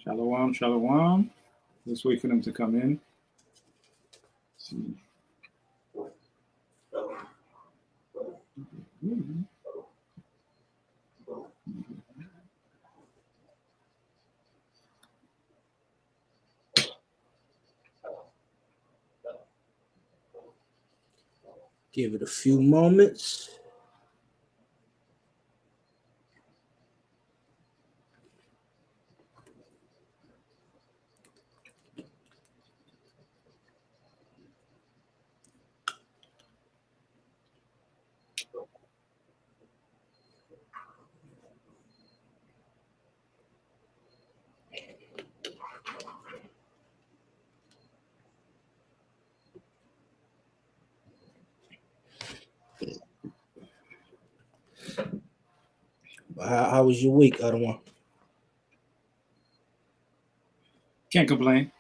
Shalawam, shalawam. Let's wait for them to come in. Let's see. Give it a few moments. How was your week, other one? Can't complain.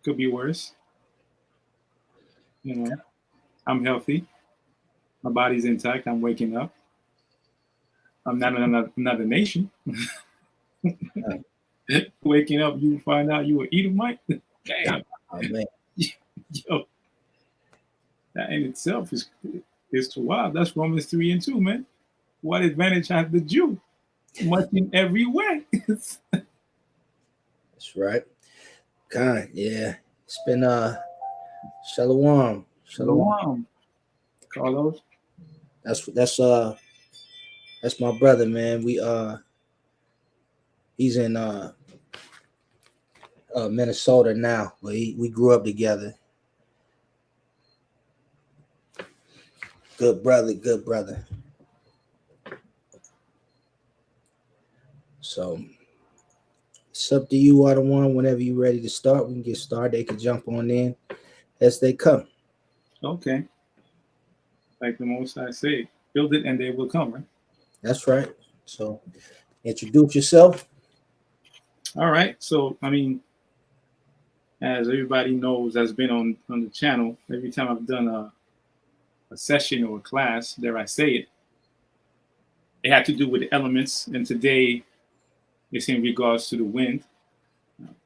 Could be worse. You know, I'm healthy. My body's intact. I'm waking up. I'm not in another nation. Waking up, you find out you were Edomite. Damn. Oh, man. Yo, that in itself is too wild. That's Romans 3:2, man. What advantage has the Jew? Much in every way. That's right. Kind, yeah. It's been Shalawam. Shalom. Carlos. That's my brother, man. He's in Minnesota now, but we grew up together. Good brother. So it's up to you, other one. Whenever you're ready to start, we can get started. They can jump on in as they come. Okay. Like the Most High say, build it and they will come, right? That's right. So introduce yourself. All right. So, I mean, as everybody knows that's been on the channel, every time I've done a session or a class, dare I say it had to do with the elements. And today it's in regards to the wind.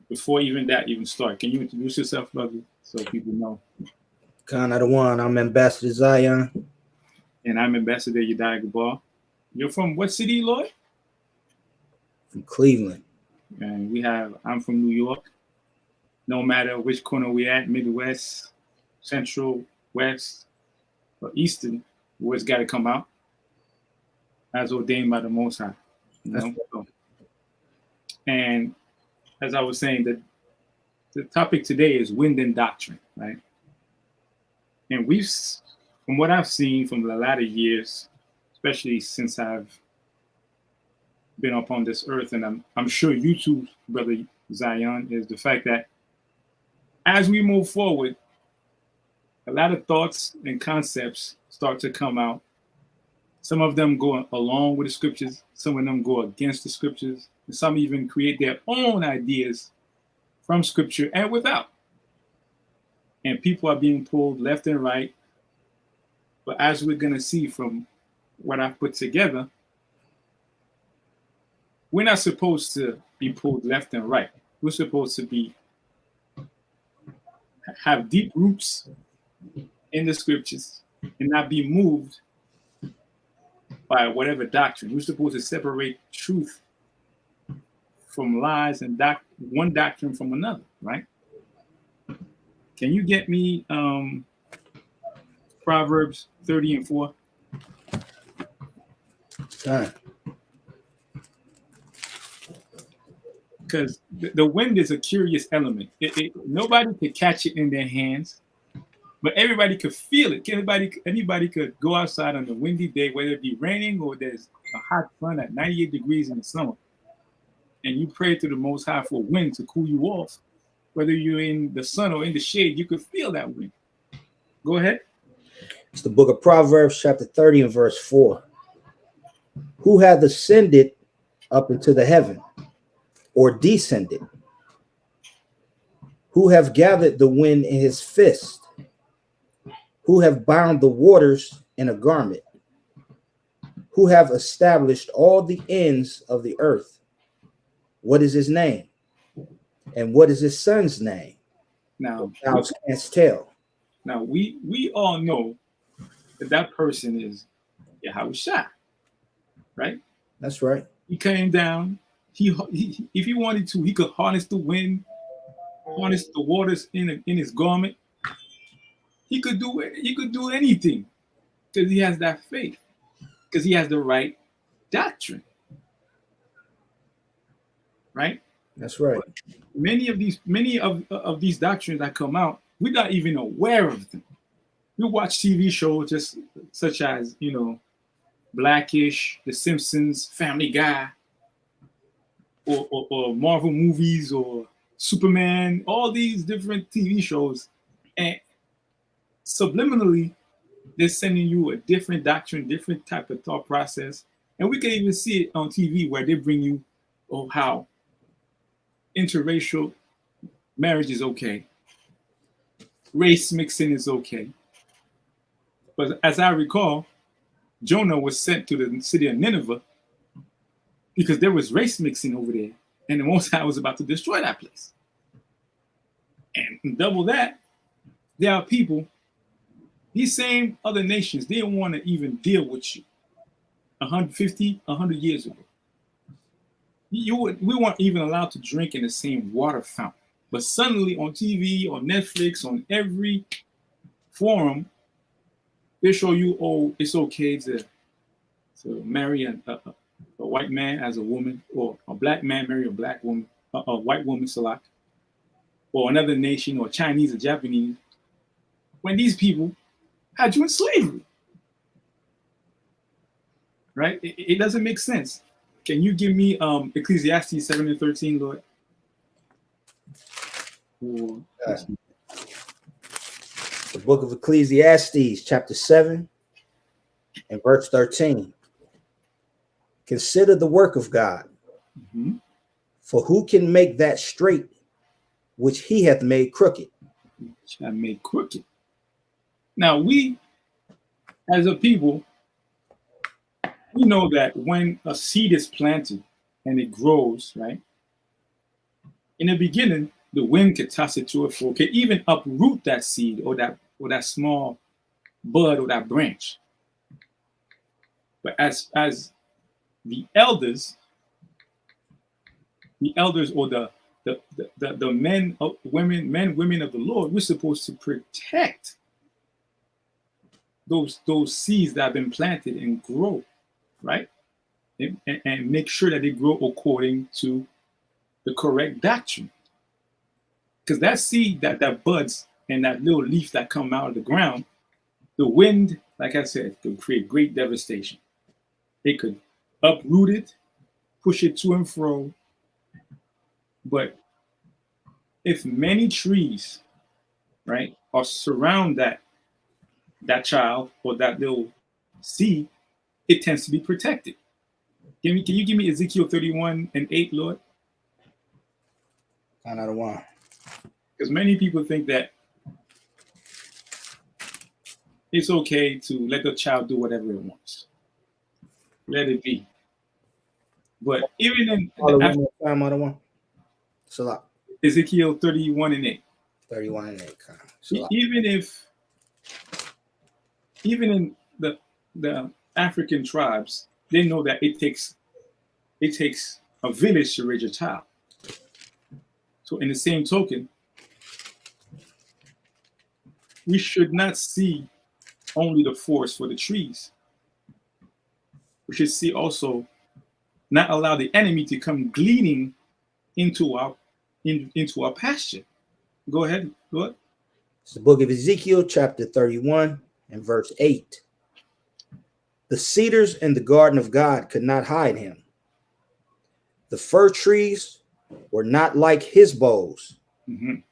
Before even that even start, can you introduce yourself, brother, so people know? Khan of the one. I'm Ambassador Zion. And I'm Ambassador Yedai Gabar. You're from what city, Lloyd? From Cleveland. And I'm from New York. No matter which corner we're at, Midwest, Central, West, or Eastern, word's got to come out as ordained by the Most High. You know? So, and as I was saying, the topic today is wind and doctrine, right? And from what I've seen from the latter years, especially since I've been upon this earth, and I'm sure you too, Brother Zion, is the fact that as we move forward, a lot of thoughts and concepts start to come out. Some of them go along with the scriptures, some of them go against the scriptures, and some even create their own ideas from scripture and without. And people are being pulled left and right. But as we're going to see from what I've put together, we're not supposed to be pulled left and right. We're supposed to have deep roots in the scriptures and not be moved by whatever doctrine. We're supposed to separate truth from lies and one doctrine from another, right? Can you get me Proverbs 30:4? Because the wind is a curious element. Nobody could catch it in their hands, but everybody could feel it. Anybody could go outside on a windy day, whether it be raining or there's a hot sun at 98 degrees in the summer, and you pray to the Most High for wind to cool you off. Whether you're in the sun or in the shade, you could feel that wind. Go ahead. It's the book of Proverbs, chapter 30 and verse 4. Who hath ascended up into the heaven, or descended? Who have gathered the wind in his fist? Who have bound the waters in a garment? Who have established all the ends of the earth? What is his name? And what is his son's name? Now, Thou canst tell. now we all know that that person is Yahushua, right? That's right. He came down. He if he wanted to, he could harness the wind, harness the waters in his garment. He could do it. He could do anything because he has that faith, because he has the right doctrine, right? That's right. Many of these doctrines that come out, we're not even aware of them. We watch TV shows just such as Blackish, The Simpsons, Family Guy, or Marvel movies or Superman, all these different TV shows, and subliminally they're sending you a different doctrine, different type of thought process, and we can even see it on TV where they bring you, how interracial marriage is okay, race mixing is okay. But as I recall, Jonah was sent to the city of Nineveh because there was race mixing over there, and the Most High was about to destroy that place. And double that, there are people, these same other nations, they don't want to even deal with you. 150, 100 years ago, we weren't even allowed to drink in the same water fountain. But suddenly on TV, on Netflix, on every forum, they show you, it's okay to marry a white man as a woman, or a black man marry a black woman, a white woman, Salak, or another nation, or Chinese or Japanese, when these people had you in slavery. Right? It doesn't make sense. Can you give me Ecclesiastes 7:13, Lord? The book of Ecclesiastes, chapter 7 and verse 13. Consider the work of God, for who can make that straight which he hath made crooked? Which hath made crooked. Now we, as a people, we know that when a seed is planted and it grows, right? In the beginning, the wind could toss it to and fro, could even uproot that seed or that small bud or that branch. But as the elders or the men, women of the Lord, we're supposed to protect those seeds that have been planted and grow, right? And make sure that they grow according to the correct doctrine. Because that seed that buds and that little leaf that come out of the ground, the wind, like I said, could create great devastation. It could uproot it, push it to and fro. But if many trees, right, are surround that child or that little seed, it tends to be protected. Can you give me Ezekiel 31:8, Lord? Count out of one. Because many people think that it's okay to let the child do whatever it wants. Let it be. But even in Ezekiel 31:8. 31:8. Even in the African tribes, they know that it takes a village to raise a child. So in the same token, we should not see only the forest for the trees. We should see also, not allow the enemy to come gleaning into our pasture. Go ahead, Lord. It's the book of Ezekiel, chapter 31 and verse 8. The cedars in the garden of God could not hide him. The fir trees were not like his boughs, and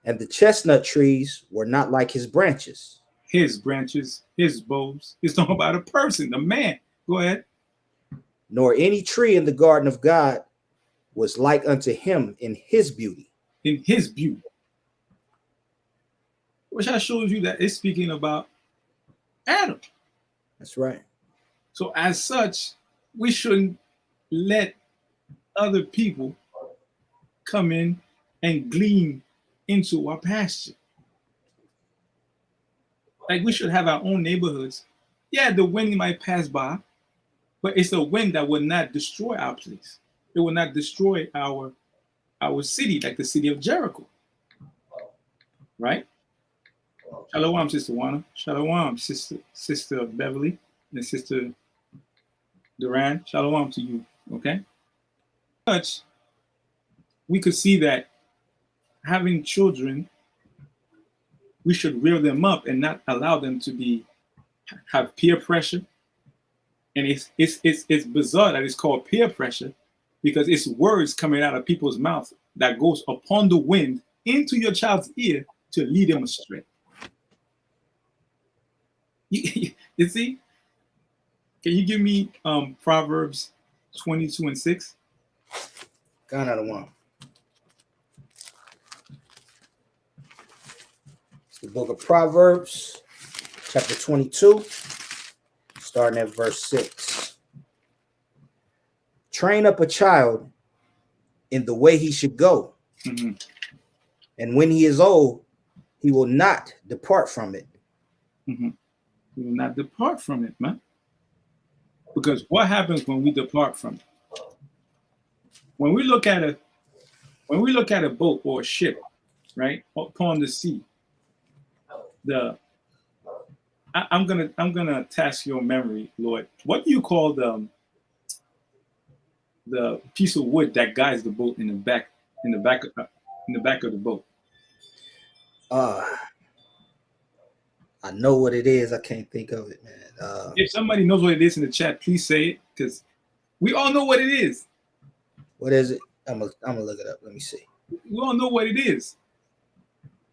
the chestnut trees were not like his branches. His branches, his boughs. It's talking about a person, a man. Go ahead. Nor any tree in the garden of God was like unto him in his beauty. In his beauty. Which I shows you that it's speaking about Adam. That's right. So as such, we shouldn't let other people come in and glean into our pasture. Like we should have our own neighborhoods. Yeah, the wind might pass by, but it's a wind that will not destroy our place. It will not destroy our city, like the city of Jericho. Right? Shalawam, Sister Juana. Shalawam, Sister Beverly, and Sister Duran. Shalawam to you. Okay? But we could see that having children, we should rear them up and not allow them to have peer pressure. And it's bizarre that it's called peer pressure because it's words coming out of people's mouth that goes upon the wind into your child's ear to lead them astray. You see? Can you give me Proverbs 22:6? Gone out of one. It's the book of Proverbs, chapter 22, starting at verse 6. Train up a child in the way he should go, and when he is old, he will not depart from it. We will not depart from it, man. Because what happens when we depart from it? When we look at a boat or a ship, right, upon the sea, I'm gonna task your memory, Lord. What do you call the piece of wood that guides the boat in the back of the boat? I know what it is. I can't think of it, man. If somebody knows what it is in the chat, please say it, because we all know what it is. What is it? I'm gonna look it up. Let me see. We all know what it is,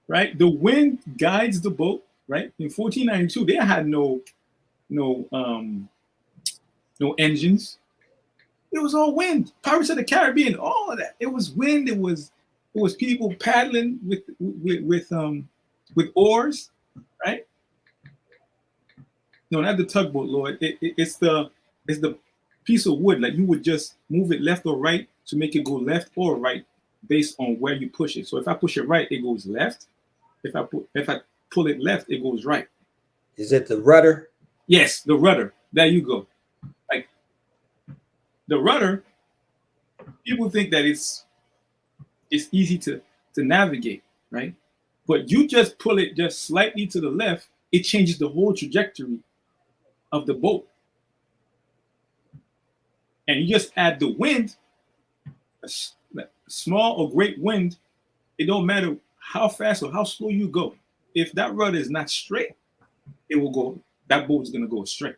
right? The wind guides the boat, right? In 1492, they had no engines. It was all wind. Pirates of the Caribbean, all of that. It was wind. It was people paddling with oars, right? No, not the tugboat, Lord. It's the piece of wood. Like you would just move it left or right to make it go left or right based on where you push it. So if I push it right, it goes left. If I pull it left, it goes right. Is it the rudder? Yes, the rudder. There you go. Like the rudder, people think that it's easy to navigate, right? But you just pull it just slightly to the left, it changes the whole trajectory of the boat. And you just add the wind, a small or great wind, it don't matter how fast or how slow you go. If that rudder is not straight, that boat is gonna go straight.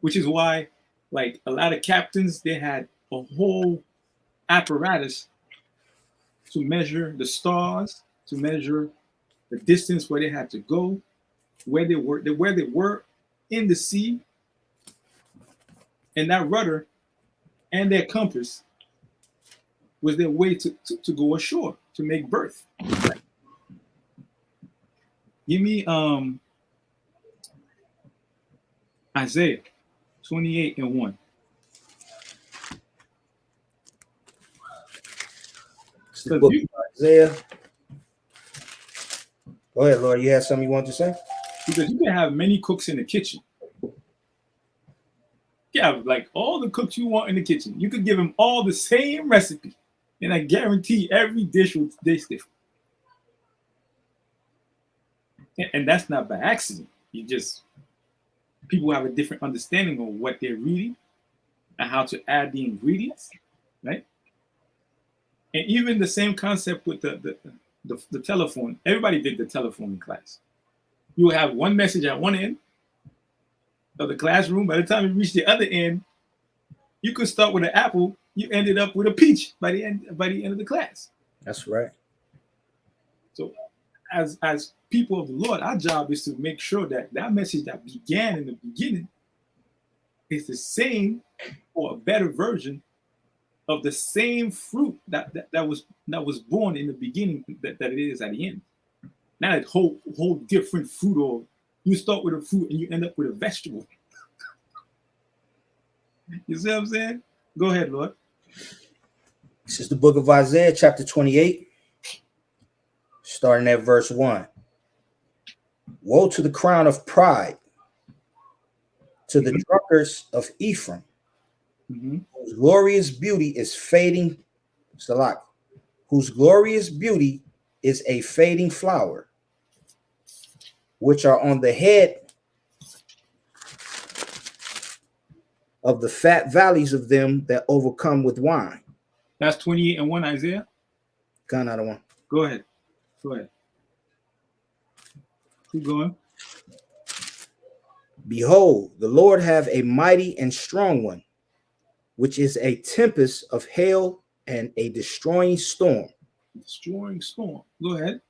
Which is why, like a lot of captains, they had a whole apparatus to measure the stars, to measure the distance where they had to go, where they were in the sea, and that rudder and their compass was their way to go ashore, to make berth. Give me Isaiah 28:1. The book of Isaiah. Go ahead, Lord. You have something you want to say? Because you can have many cooks in the kitchen. You have like all the cooks you want in the kitchen. You could give them all the same recipe, and I guarantee every dish will taste different. And that's not by accident. People have a different understanding of what they're reading and how to add the ingredients, right? And even the same concept with the telephone. Everybody did the telephone in class. You will have one message at one end of the classroom. By the time you reach the other end, you could start with an apple. You ended up with a peach by the end of the class. That's right. So, as people of the Lord, our job is to make sure that message that began in the beginning is the same or a better version of the same fruit that was born in the beginning that it is at the end. Not a whole different fruit, or you start with a fruit and you end up with a vegetable. You see what I'm saying? Go ahead, Lord. This is the book of Isaiah, chapter 28, starting at verse 1. Woe to the crown of pride, to the drunkards of Ephraim, whose glorious beauty is fading, Salak, whose glorious beauty is a fading flower, which are on the head of the fat valleys of them that overcome with wine. That's 28:1, Isaiah. Kind of one. Go ahead. Go ahead. Keep going. Behold, the Lord have a mighty and strong one, which is a tempest of hail and a destroying storm. Destroying storm. Go ahead.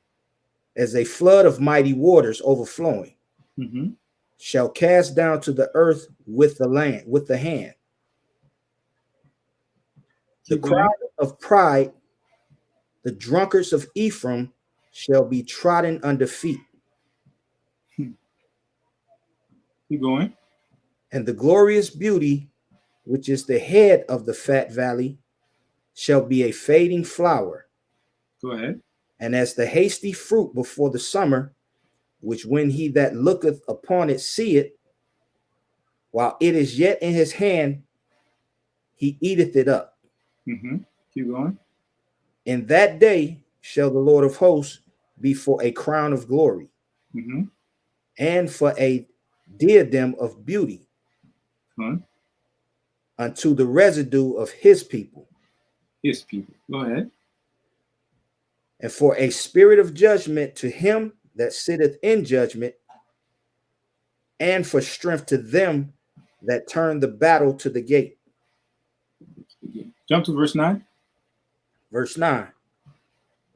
As a flood of mighty waters overflowing, shall cast down to the earth with the hand. The crowd of pride, the drunkards of Ephraim, shall be trodden under feet. Keep going. And the glorious beauty, which is the head of the fat valley, shall be a fading flower. Go ahead. And as the hasty fruit before the summer, which when he that looketh upon it see it, while it is yet in his hand, he eateth it up. Keep going. In that day shall the Lord of hosts be for a crown of glory, and for a diadem of beauty unto the residue of his people. His people. Go ahead. And for a spirit of judgment to him that sitteth in judgment, and for strength to them that turn the battle to the gate. Jump to verse 9. Verse 9.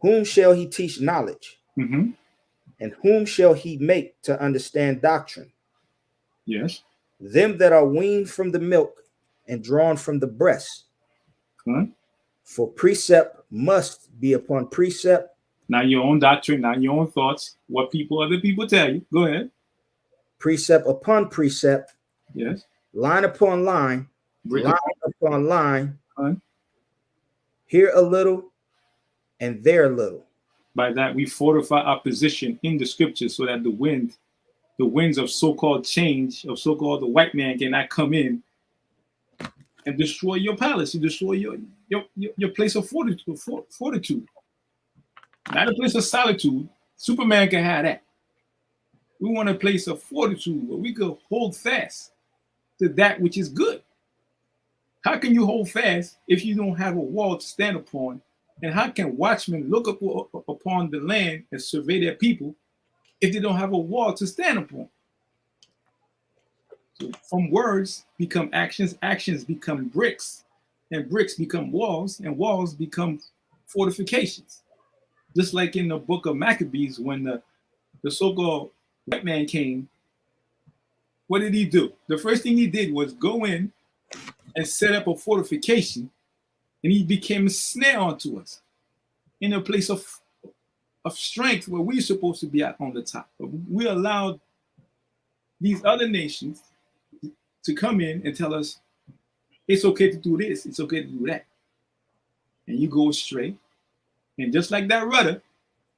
Whom shall he teach knowledge? And whom shall he make to understand doctrine? Yes. Them that are weaned from the milk and drawn from the breast. For precept must be upon precept. Not your own doctrine, not your own thoughts. What other people tell you. Go ahead. Precept upon precept. Yes. Line upon line. Line upon line. Here a little and there a little. By that we fortify our position in the scriptures so that the winds of so-called change, of so-called the white man cannot come in and destroy your palace, and destroy your place of fortitude. Not a place of solitude. Superman can have that. We want a place of fortitude where we could hold fast to that which is good. How can you hold fast if you don't have a wall to stand upon? And how can watchmen look upon the land and survey their people if they don't have a wall to stand upon? So from words become actions, actions become bricks, and bricks become walls, and walls become fortifications. Just like in the book of Maccabees, when the so-called white man came, what did he do? The first thing he did was go in and set up a fortification, and he became a snare unto us in a place of strength where we're supposed to be at on the top. But we allowed these other nations to come in and tell us it's okay to do this, it's okay to do that. And you go straight. And just like that rudder,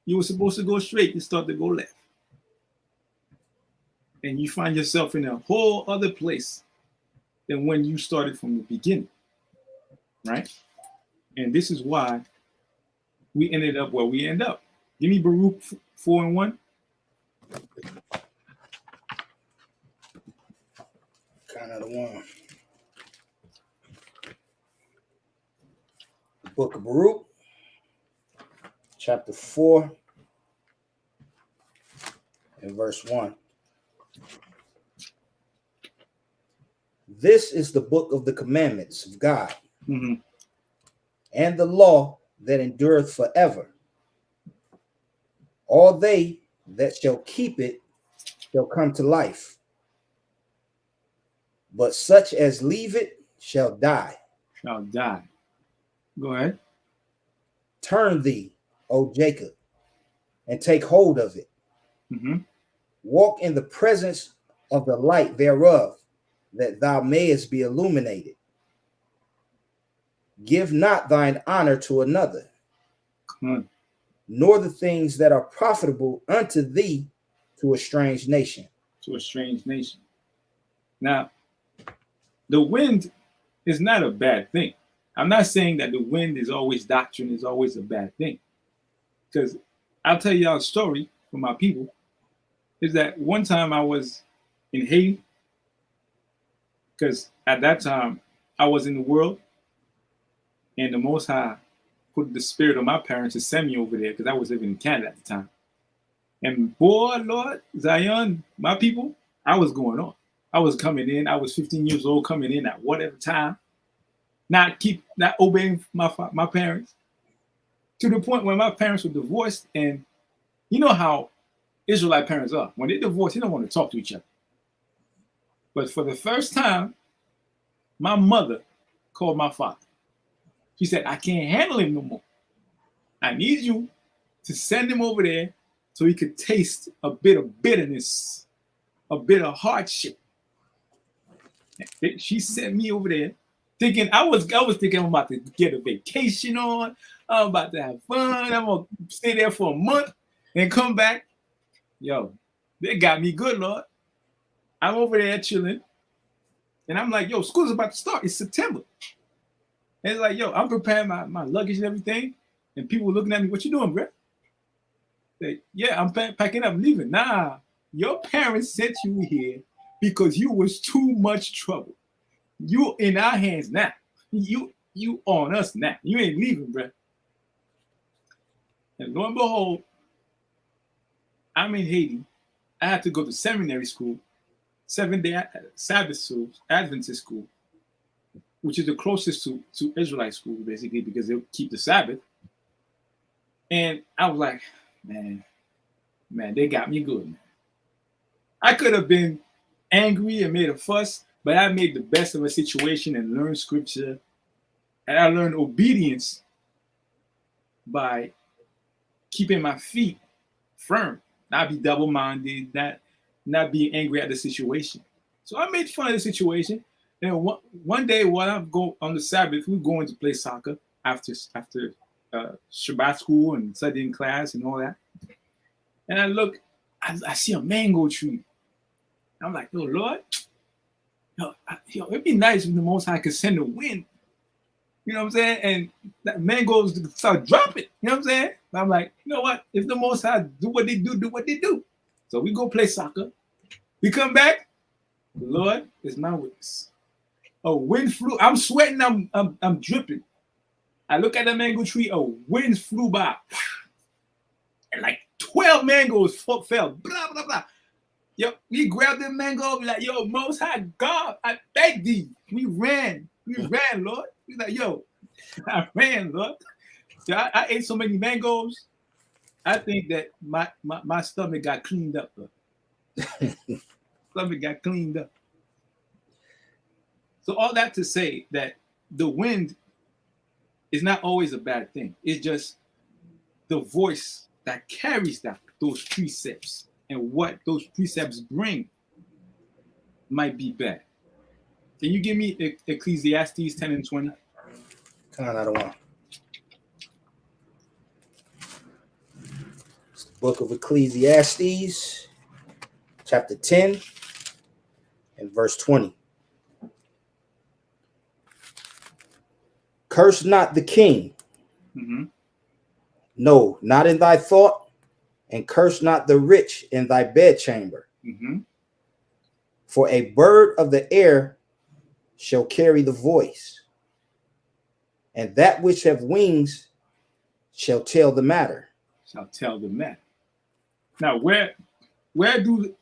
you were supposed to go straight, you start to go left. And you find yourself in a whole other place than when you started from the beginning, right? And this is why we ended up where we end up. Give me Baruch 4:1. Kind of the one. Book of Baruch, chapter 4, and verse 1. This is the book of the commandments of God, and the law that endureth forever. All they that shall keep it shall come to life, but such as leave it shall die. Shall die. Go ahead. Turn thee, O Jacob, and take hold of it. Walk in the presence of the light thereof, that thou mayest be illuminated. Give not thine honor to another, nor the things that are profitable unto thee to a strange nation. To a strange nation. Now, the wind is not a bad thing. I'm not saying that the wind is always doctrine, is always a bad thing. Because I'll tell y'all a story from my people, is that one time I was in Haiti, because at that time I was in the world, and the Most High put the spirit of my parents to send me over there, because I was living in Canada at the time. And boy, Lord, Zion, my people, I was going on. I was coming in. I was 15 years old, coming in at whatever time, not obeying my parents, to the point where my parents were divorced. And you know how Israelite parents are. When they divorce, they don't want to talk to each other. But for the first time, my mother called my father. She said, I can't handle him no more. I need you to send him over there so he could taste a bit of bitterness, a bit of hardship. She sent me over there thinking I was thinking I'm about to get a vacation on. I'm about to have fun. I'm gonna stay there for a month and come back. Yo, they got me good, Lord. I'm over there chilling. And I'm like, yo, school's about to start. It's September. And it's like, yo, I'm preparing my luggage and everything. And people looking at me, what you doing, bro? Like, yeah, I'm packing up, leaving. Nah, your parents sent you here because you was too much trouble. You in our hands now. You on us now. You ain't leaving, bro. And lo and behold, I'm in Haiti. I had to go to seminary school, 7-day Sabbath school, Adventist school, which is the closest to Israelite school, basically, because they keep the Sabbath. And I was like, man, they got me good, man. I could have been angry and made a fuss, but I made the best of a situation and learned scripture. And I learned obedience by keeping my feet firm, not be double-minded, not being angry at the situation. So I made fun of the situation. And one day while I'm going on the Sabbath, we're going to play soccer after Shabbat school and studying class and all that. And I look, I see a mango tree. I'm like, yo, Lord, it'd be nice if the Most High could send the wind. You know what I'm saying? And that mangoes start dropping. You know what I'm saying? But I'm like, you know what? If the Most High do what they do. So we go play soccer. We come back. The Lord is my witness. A wind flew. I'm sweating. I'm dripping. I look at the mango tree. A wind flew by. And like 12 mangoes fell. Blah, blah, blah. Yo, we grabbed the mango. Be like, yo, Most High God, I thank thee. We ran, Lord. We like, yo, I ran, Lord. So I ate so many mangoes. I think that my stomach got cleaned up, Lord. Stomach got cleaned up. So all that to say that the wind is not always a bad thing. It's just the voice that carries those precepts. And what those precepts bring might be bad. Can you give me Ecclesiastes 10 and 20? Kind of one. It's the book of Ecclesiastes, chapter 10 and verse 20. Curse not the king. Mm-hmm. No, not in thy thought. And curse not the rich in thy bedchamber. Mm-hmm. For a bird of the air shall carry the voice, and that which have wings shall tell the matter. Shall tell the matter. Now, where do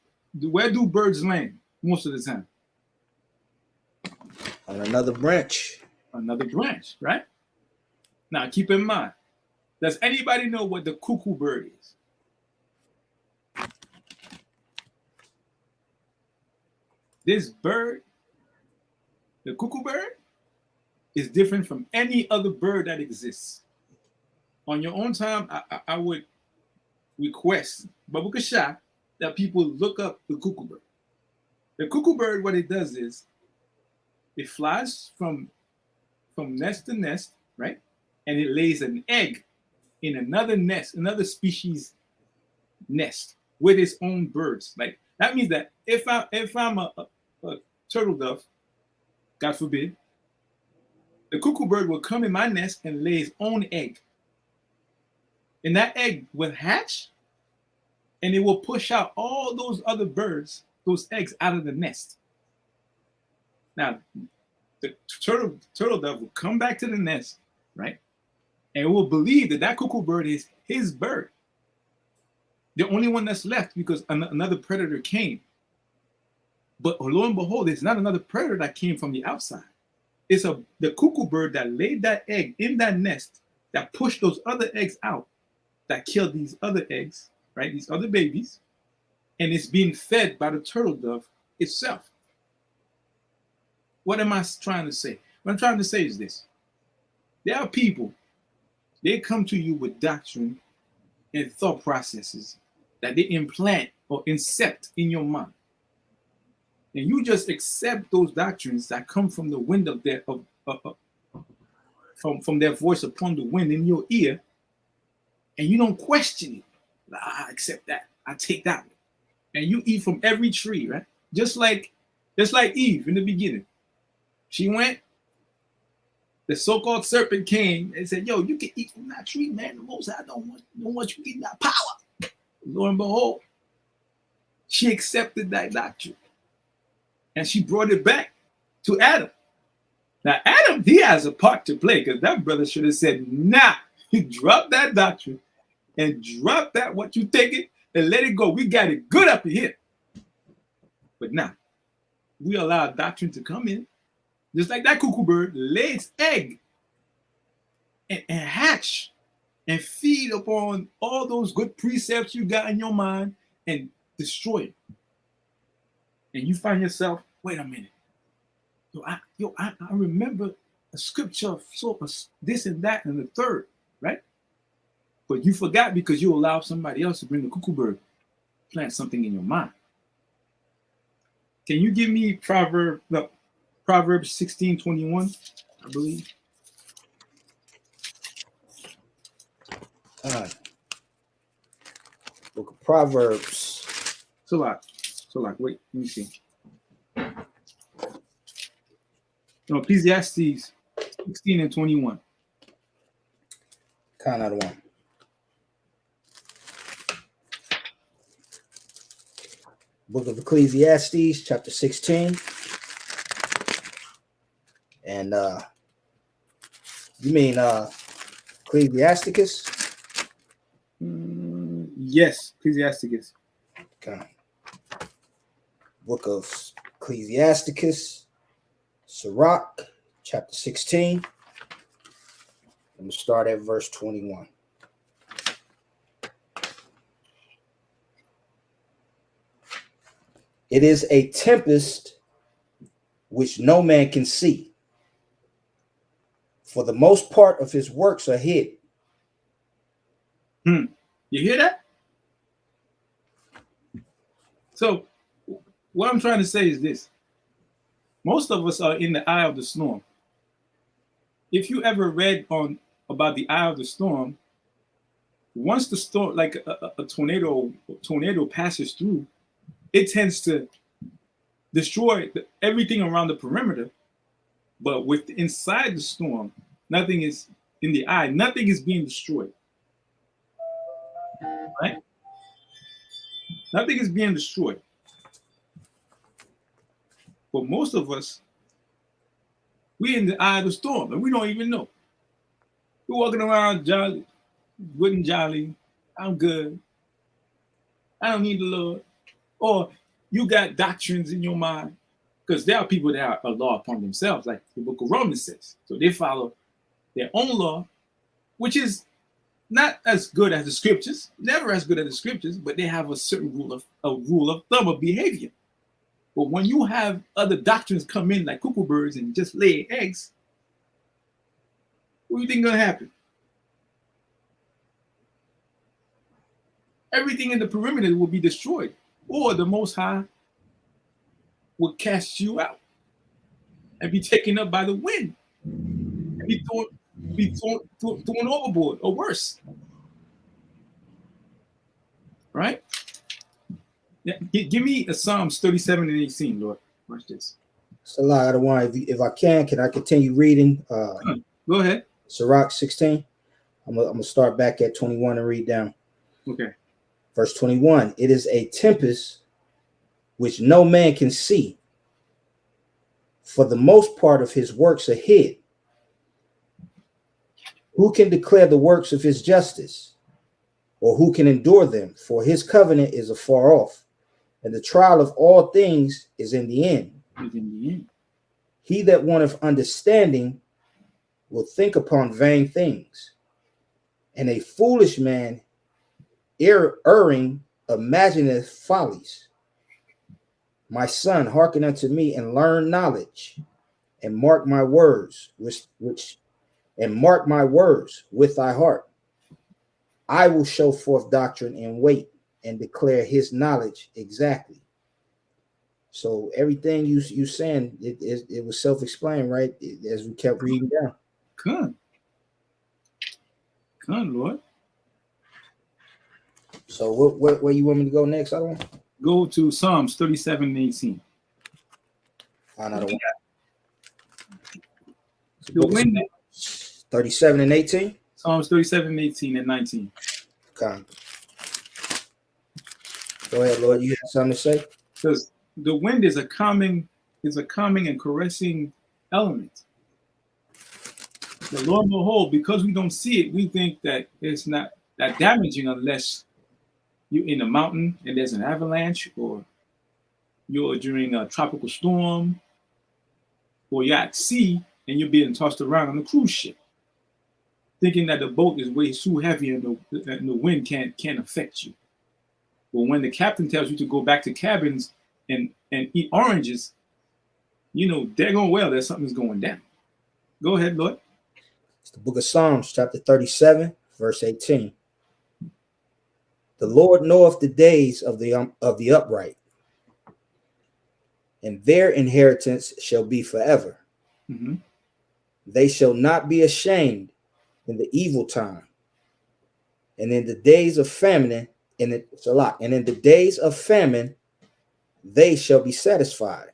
birds land most of the time? On another branch. Another branch, right? Now, keep in mind, does anybody know what the cuckoo bird is? This bird, the cuckoo bird, is different from any other bird that exists. On your own time, I would request, Babu Kasha, that people look up the cuckoo bird. The cuckoo bird, what it does is, it flies from nest to nest, right? And it lays an egg in another nest, another species nest with its own birds. Like that means that if I'm a turtle dove, God forbid, the cuckoo bird will come in my nest and lay its own egg. And that egg will hatch and it will push out all those other birds, those eggs out of the nest. Now, the turtle dove will come back to the nest, right? And will believe that that cuckoo bird is his bird. The only one that's left because another predator came. But lo and behold, it's not another predator that came from the outside. It's the cuckoo bird that laid that egg in that nest that pushed those other eggs out, that killed these other eggs, right? These other babies. And it's being fed by the turtle dove itself. What am I trying to say? What I'm trying to say is this. There are people, they come to you with doctrine and thought processes that they implant or incept in your mind. And you just accept those doctrines that come from the wind of their from their voice upon the wind in your ear, and you don't question it. I accept that. I take that one. And you eat from every tree, right? Just like Eve in the beginning. She went, the so-called serpent came and said, yo, you can eat from that tree, man. The Most High don't want you getting that power. Lo and behold, she accepted that doctrine. And she brought it back to Adam. Now, Adam, he has a part to play because that brother should have said, nah, you drop that doctrine and drop that what you take it and let it go. We got it good up in here. But now, we allow doctrine to come in, just like that cuckoo bird lays egg and hatch and feed upon all those good precepts you got in your mind and destroy it. And you find yourself, wait a minute. I remember a scripture, so this and that and the third, right? But you forgot because you allowed somebody else to bring the cuckoo bird, plant something in your mind. Can you give me Proverbs 16:21, I believe? Book of Proverbs. So like, wait, let me see. No, Ecclesiastes 16:21. Count out of one. Book of Ecclesiastes, chapter 16. And you mean Ecclesiasticus? Yes, Ecclesiasticus. Okay. Book of Ecclesiasticus, Sirach, chapter 16. I'm going to start at verse 21. It is a tempest which no man can see, for the most part of his works are hid. You hear that? So what I'm trying to say is this. Most of us are in the eye of the storm. If you ever read about the eye of the storm, once the storm, like a tornado passes through, it tends to destroy everything around the perimeter. But inside the storm, nothing is in the eye. Nothing is being destroyed. Right? Nothing is being destroyed. But most of us, we're in the eye of the storm and we don't even know. We're walking around jolly, good and jolly. I'm good. I don't need the Lord. Or you got doctrines in your mind. Because there are people that are law upon themselves, like the book of Romans says. So they follow their own law, which is not as good as the scriptures, never as good as the scriptures, but they have a certain rule of thumb of behavior. But when you have other doctrines come in like cuckoo birds and just lay eggs, what do you think is going to happen? Everything in the perimeter will be destroyed, or the Most High will cast you out and be taken up by the wind and be thrown overboard or worse. right? Yeah, give me a Psalms 37 and 18, Lord. Watch this. It's a lot. I don't want. If I can I continue reading? Go ahead. Sirach 16. I'm gonna start back at 21 and read down. Okay. Verse 21. It is a tempest which no man can see. For the most part of his works are hid. Who can declare the works of his justice? Or who can endure them? For his covenant is afar off, and the trial of all things is in the end. He that wanteth understanding will think upon vain things, and a foolish man erring imagineth follies. My son, hearken unto me and learn knowledge, and mark my words, mark my words with thy heart. I will show forth doctrine and weight, and declare his knowledge exactly. So everything you saying, it was self-explained, right? As we kept reading down. Good, Lord. So where you want me to go next? I don't go to Psalms 37 and 18. The wind. 37 and 18. Psalms 37, 18, and 19. Okay. Go ahead, Lord. You have something to say? Because the wind is a calming and caressing element. The Lord will hold, because we don't see it, we think that it's not that damaging unless you're in a mountain and there's an avalanche, or you're during a tropical storm, or you're at sea and you're being tossed around on a cruise ship, thinking that the boat is way too heavy and the wind can't affect you. But when the captain tells you to go back to cabins and eat oranges, you know daggone well that something's going down. Go ahead, Lord. It's the book of Psalms, chapter 37, verse 18. The Lord knoweth the days of the upright, and their inheritance shall be forever. Mm-hmm. They shall not be ashamed in the evil time, and in the days of famine, and in the days of famine, they shall be satisfied.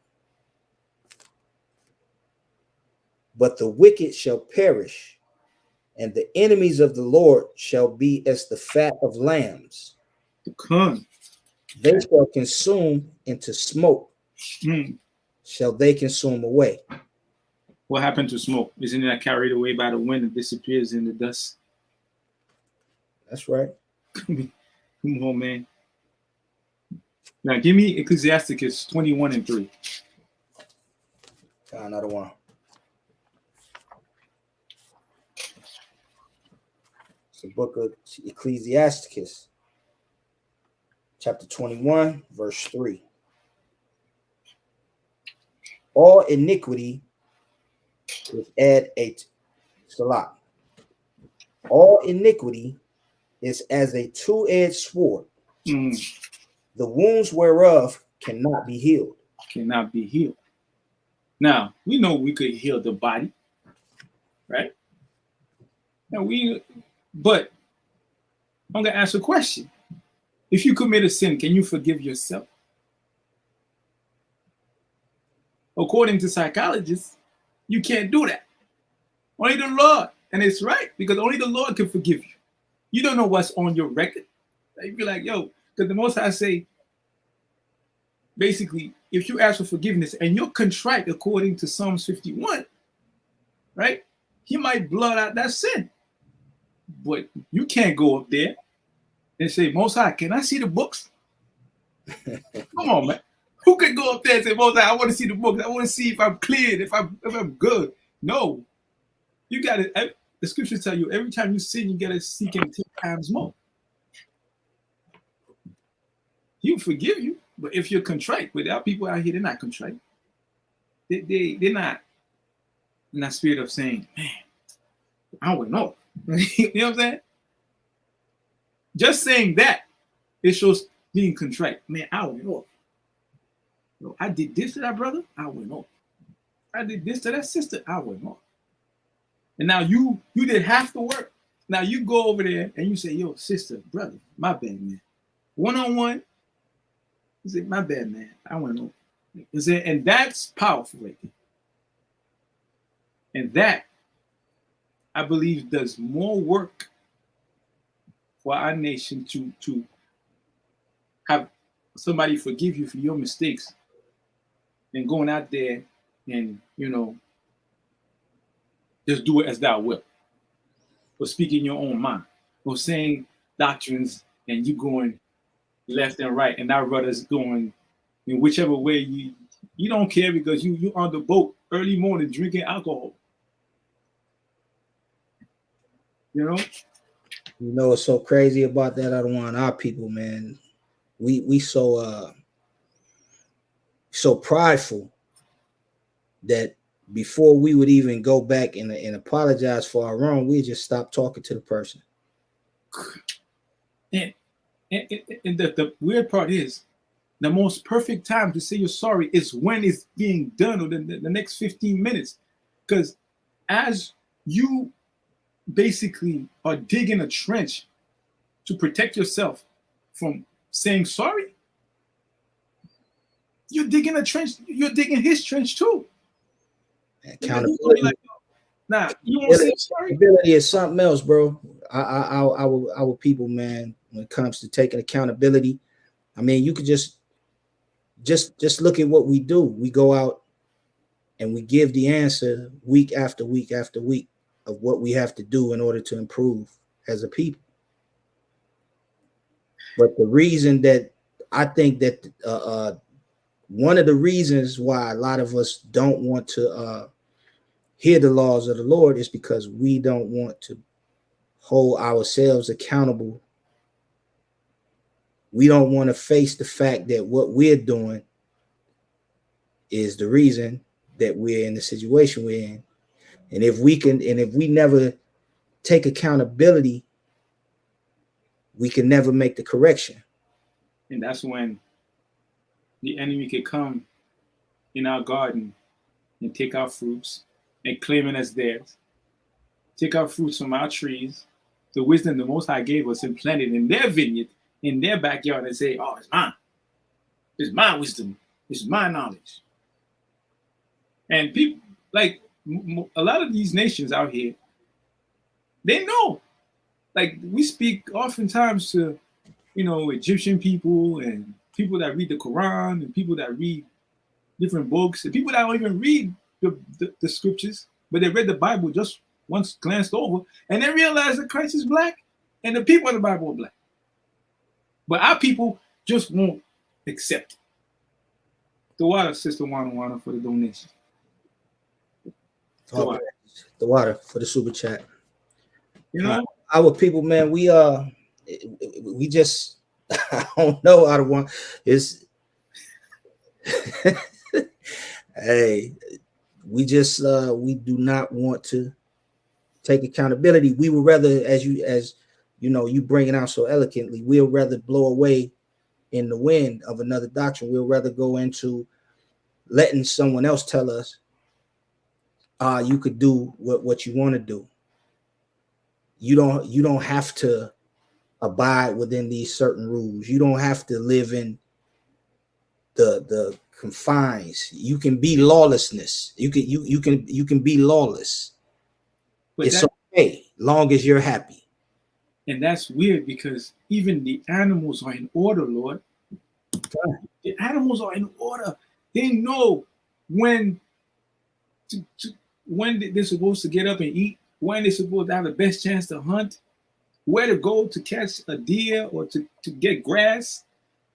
But the wicked shall perish, and the enemies of the Lord shall be as the fat of lambs. They shall consume into smoke. Shall they consume away? What happened to smoke? Isn't that carried away by the wind and disappears in the dust? That's right. Come on, man. Now give me Ecclesiasticus 21 and 3. Another one. It's the book of Ecclesiasticus, chapter 21, verse 3. All iniquity is all iniquity is as a two-edged sword. The wounds whereof cannot be healed. Cannot be healed. Now, we know we could heal the body, right? But I'm going to ask a question. If you commit a sin, can you forgive yourself? According to psychologists, you can't do that. Only the Lord. And it's right, because only the Lord can forgive you. You don't know what's on your record. You'd be like, yo, because the Most High say, basically, if you ask for forgiveness and you're contrite according to Psalms 51, right? He might blot out that sin. But you can't go up there and say, Most High, can I see the books? Come on, man. Who can go up there and say, Most High, I want to see the books. I want to see if I'm cleared, if I'm good. No. You got to, the scriptures tell you, every time you sin, you got to seek him 10 times more. He'll forgive you. But if you're contrite, but there are people out here, they're not contrite. They're not in that spirit of saying, man, I went off. You know what I'm saying? Just saying that, it shows being contrite. Man, I went off. No, I did this to that brother, I went off. I did this to that sister, I went off. And now you did half the work. Now you go over there and you say, yo, sister, brother, my bad, man. one-on-one. He said, my bad, man. I want to know. He said, and that's powerful right there. And that, I believe, does more work for our nation to have somebody forgive you for your mistakes than going out there and, just do it as thou wilt, or speaking your own mind, or saying doctrines and you going left and right, and our brothers going in whichever way you don't care because you on the boat early morning drinking alcohol. What's so crazy about that? I don't want our people, man. We so prideful that before we would even go back and apologize for our wrong, we just stop talking to the person. And the weird part is, the most perfect time to say you're sorry is when it's being done, or the next 15 minutes. Because as you basically are digging a trench to protect yourself from saying sorry, you're digging a trench, you're digging his trench too. Accountability. You won't say sorry. Accountability is something else, bro. Our people, man, when it comes to taking accountability, I mean, you could just look at what we do. We go out and we give the answer week after week after week of what we have to do in order to improve as a people. But the reason that I think that one of the reasons why a lot of us don't want to hear the laws of the Lord is because we don't want to hold ourselves accountable. We don't want to face the fact that what we're doing is the reason that we're in the situation we're in. And if we never take accountability, we can never make the correction. And that's when the enemy can come in our garden and take our fruits and claim it as theirs. Take our fruits from our trees, the wisdom the Most High gave us, and plant it in their vineyard, in their backyard, and say, oh, it's mine. It's my wisdom. It's my knowledge. And people, like a lot of these nations out here, they know. Like, we speak oftentimes to, Egyptian people and people that read the Quran and people that read different books and people that don't even read the scriptures, but they read the Bible just once, glanced over, and then realized that Christ is black and the people in the Bible are black. But our people just won't accept it. The water, Sister Wana, for the donation. The water for the super chat. Our people, man, we just I don't know how to want it's hey, we do not want to take accountability. We would rather, as you bring it out so eloquently, we'll rather blow away in the wind of another doctrine. We'll rather go into letting someone else tell us you could do what you want to do. You don't have to abide within these certain rules. You don't have to live in the confines. You can be lawlessness. You can be lawless. But it's okay, long as you're happy. And that's weird because even the animals are in order, Lord. God. The animals are in order. They know when they're supposed to get up and eat, when they're supposed to have the best chance to hunt, where to go to catch a deer or to get grass,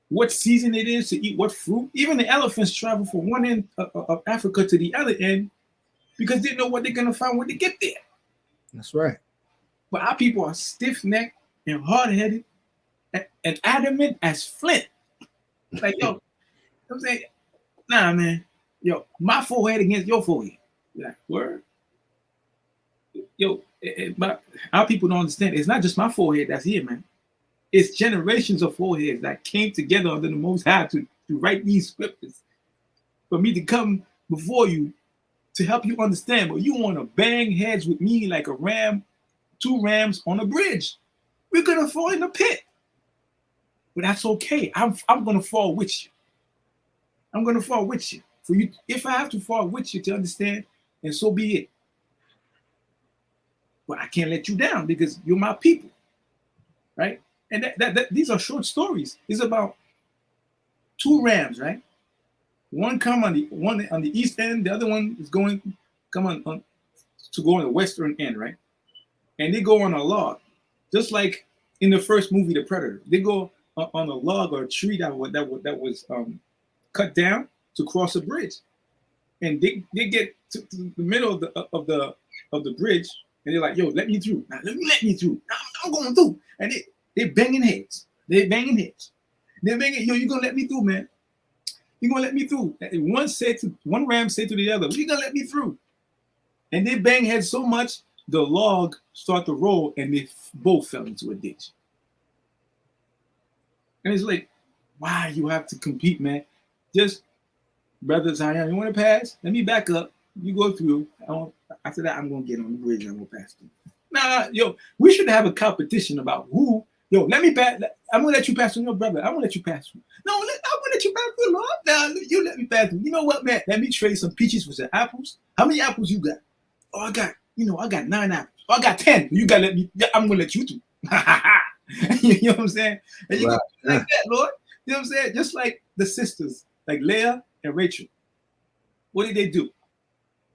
what season it is to eat what fruit. Even the elephants travel from one end of Africa to the other end because they know what they're going to find when they get there. That's right. But our people are stiff-necked and hard-headed and adamant as flint. Like, yo, I'm saying, nah, man. Yo, my forehead against your forehead. You're like, word? Yo, but our people don't understand. It's not just my forehead that's here, man. It's generations of foreheads that came together under the Most High to write these scriptures for me to come before you to help you understand. But you want to bang heads with me like a ram, two rams on a bridge. We're going to fall in the pit. But that's okay. I'm gonna fall with you. I'm gonna fall with you. For you, if I have to fall with you to understand, and so be it. But I can't let you down because you're my people. Right? And these are short stories. It's about two rams, right? One come on the east end, the other one is come on to go on the western end, right? And they go on a log, just like in the first movie, The Predator. They go on a log or a tree that was cut down to cross a bridge, and they get to the middle of the bridge, and they're like, "Yo, let me through! Now, let me through! I'm going through!" And they banging heads. They're banging heads. They're banging. Yo, you gonna let me through, man? You gonna let me through? And one ram said to the other, "You gonna let me through?" And they bang heads so much, the log start to roll, and they both fell into a ditch. And it's like, why you have to compete, man? Just, brother Zion, you want to pass? Let me back up. You go through. After that, I'm gonna get on the bridge and I'm gonna pass through. Nah, yo, we should have a competition about who. Yo, let me pass. I'm gonna let you pass through. No, brother, I'm gonna let you pass through. No, I'm gonna let you pass through, Lord. Now you let me pass through. You know what, man? Let me trade some peaches for some apples. How many apples you got? Oh, I got 9 apples. Oh, I got 10. You gotta let me. I'm gonna let you through. You know what I'm saying? And you go like that, Lord. You know what I'm saying? Just like the sisters, like Leah and Rachel. What did they do?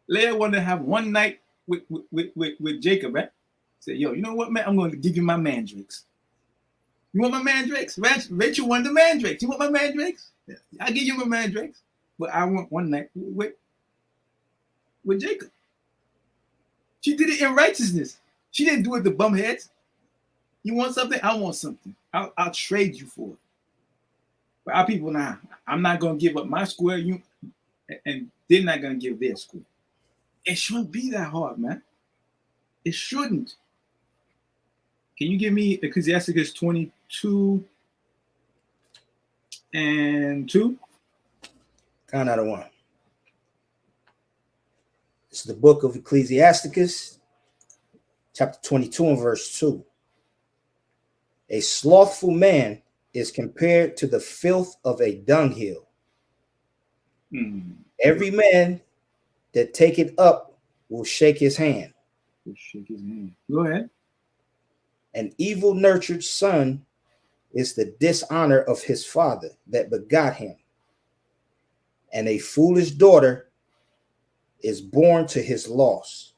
Leah wanted to have one night with Jacob, right? Said, yo, you know what, man? I'm going to give you my mandrakes. You want my mandrakes? Rachel wanted the mandrakes. You want my mandrakes? Yeah, I'll give you my mandrakes. But I want one night with Jacob. She did it in righteousness. She didn't do it to bum heads. You want something? I want something. I'll trade you for it. But our people, nah, I'm not going to give up my square. And they're not going to give their square. It shouldn't be that hard, man. It shouldn't. Can you give me Ecclesiasticus 22 and 2? Count out of 1. It's the book of Ecclesiasticus, chapter 22 and verse 2. A slothful man is compared to the filth of a dunghill. Every man that take it up will shake his hand. Go ahead. An evil-nurtured son is the dishonor of his father that begot him. And a foolish daughter is born to his loss.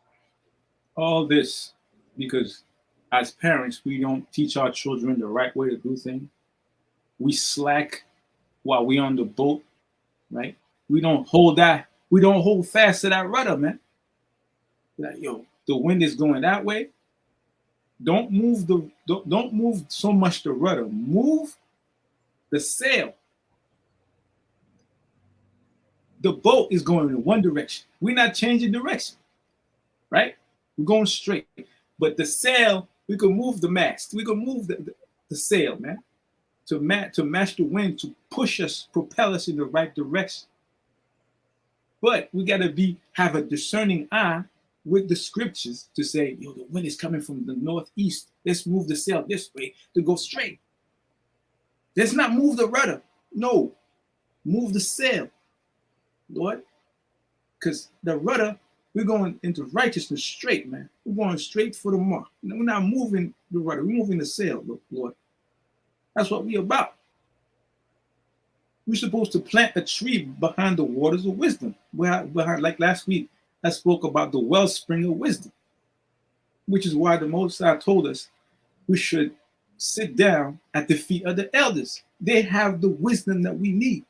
All this because as parents, we don't teach our children the right way to do things. We slack while we're on the boat, right? We don't hold fast to that rudder, man. Like, yo, the wind is going that way. Don't move so much the rudder. Move the sail. The boat is going in one direction. We're not changing direction, right? We're going straight. But the sail, we can move the mast. We can move the sail, man, to match the wind, to push us, propel us in the right direction. But we got to have a discerning eye with the scriptures to say, yo, the wind is coming from the northeast. Let's move the sail this way to go straight. Let's not move the rudder. No, move the sail, Lord. Because the rudder, we're going into righteousness straight, man. We're going straight for the mark. We're not moving the rudder. We're moving the sail, Lord. That's what we're about. We're supposed to plant a tree behind the waters of wisdom. Like last week, I spoke about the wellspring of wisdom, which is why the Most High told us we should sit down at the feet of the elders. They have the wisdom that we need.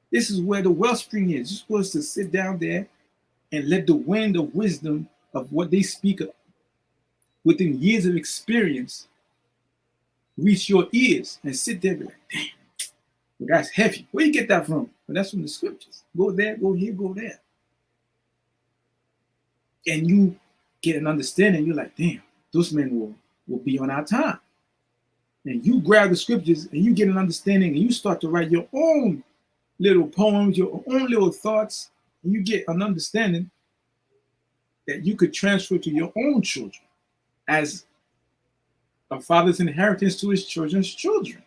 This is where the wellspring is. You're supposed to sit down there and let the wind of wisdom of what they speak of within years of experience reach your ears and sit there and be like, damn, well, that's heavy. Where you get that from? Well, that's from the scriptures. Go there, go here, go there. And you get an understanding. You're like, damn, those men will be on our time. And you grab the scriptures and you get an understanding and you start to write your own little poems, your own little thoughts, and you get an understanding that you could transfer to your own children as a father's inheritance to his children's children.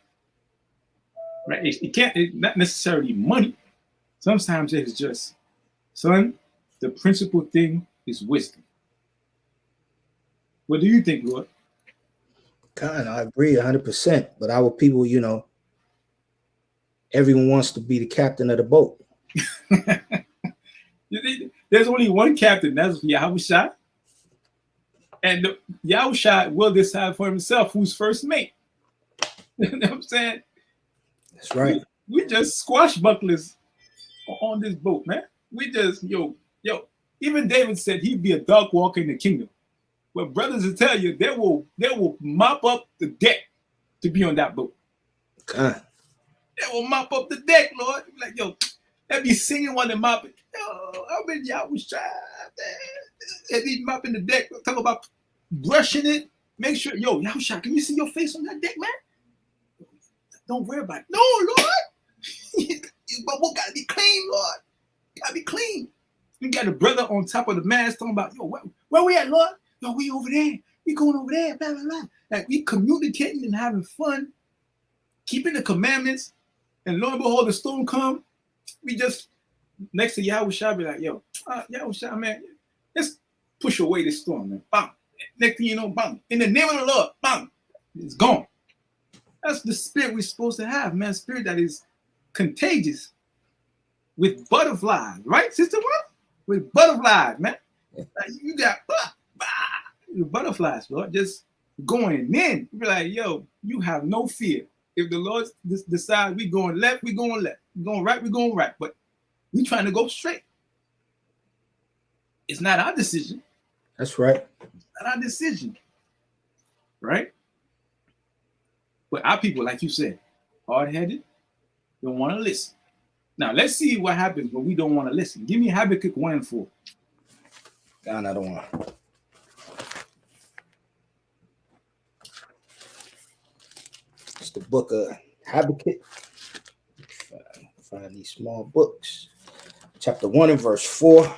Right? It's not necessarily money. Sometimes it's just, son, the principal thing is wisdom. What do you think, Lord? Kind of, I agree 100%. But our people, everyone wants to be the captain of the boat. There's only one captain, that's Yahushua. And Yahushua will decide for himself who's first mate. You know what I'm saying? That's right. We just swashbucklers on this boat, man. We just, yo. Even David said he'd be a dog walker in the kingdom. But brothers will tell you, they will mop up the deck to be on that boat. God. They will mop up the deck, Lord. Like, yo, they be singing while they mopping. Yo, I mean, y'all was trying, man. They be mopping the deck. Talk about brushing it. Make sure, yo, Yahusha, can you see your face on that deck, man? Don't worry about it. No, Lord. But we gotta be clean, Lord. Gotta be clean. You got a brother on top of the mast talking about, yo, where we at, Lord? Yo, we over there. We going over there, blah, blah, blah. Like, we communicating and having fun, keeping the commandments, and lo and behold, the storm come. We just, next to Yahushua, be like, yo, Yahushua, man, let's push away this storm, man. Bam. Next thing you know, bam. In the name of the Lord, bam. It's gone. That's the spirit we're supposed to have, man. Spirit that is contagious with butterflies, right, Sister One? With butterflies, man. Like, you got butterflies, Lord, just going in. You be like, yo, you have no fear. If the Lord decides we going left, we going left. We going right, we going right. But we trying to go straight. It's not our decision. That's right. It's not our decision. Right? But our people, like you said, hard-headed, don't want to listen. Now, let's see what happens when we don't want to listen. Give me Habakkuk 1 and 4. God, I don't want. It's the book of Habakkuk. Find these small books. Chapter 1 and verse 4.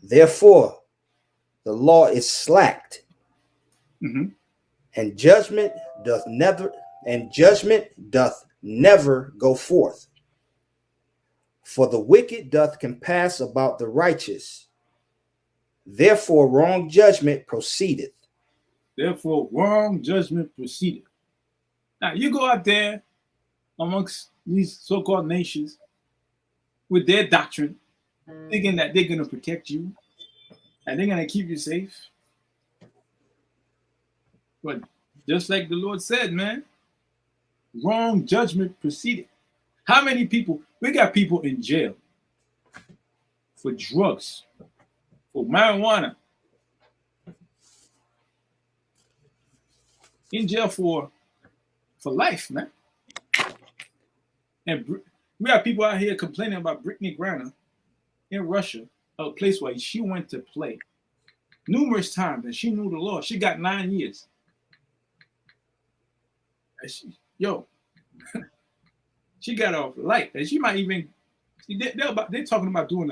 Therefore, the law is slacked, and judgment doth never go forth. For the wicked doth compass about the righteous. Therefore, wrong judgment proceedeth. Therefore, wrong judgment proceedeth. Now, you go out there amongst these so-called nations with their doctrine, thinking that they're going to protect you and they're going to keep you safe. But just like the Lord said, man, wrong judgment proceeded. How many people? We got people in jail for drugs, for marijuana, in jail for life, man. And we have people out here complaining about Brittany Griner in Russia, a place where she went to play numerous times, and she knew the law. She got 9 years. She got off light, and she might even. They're talking about doing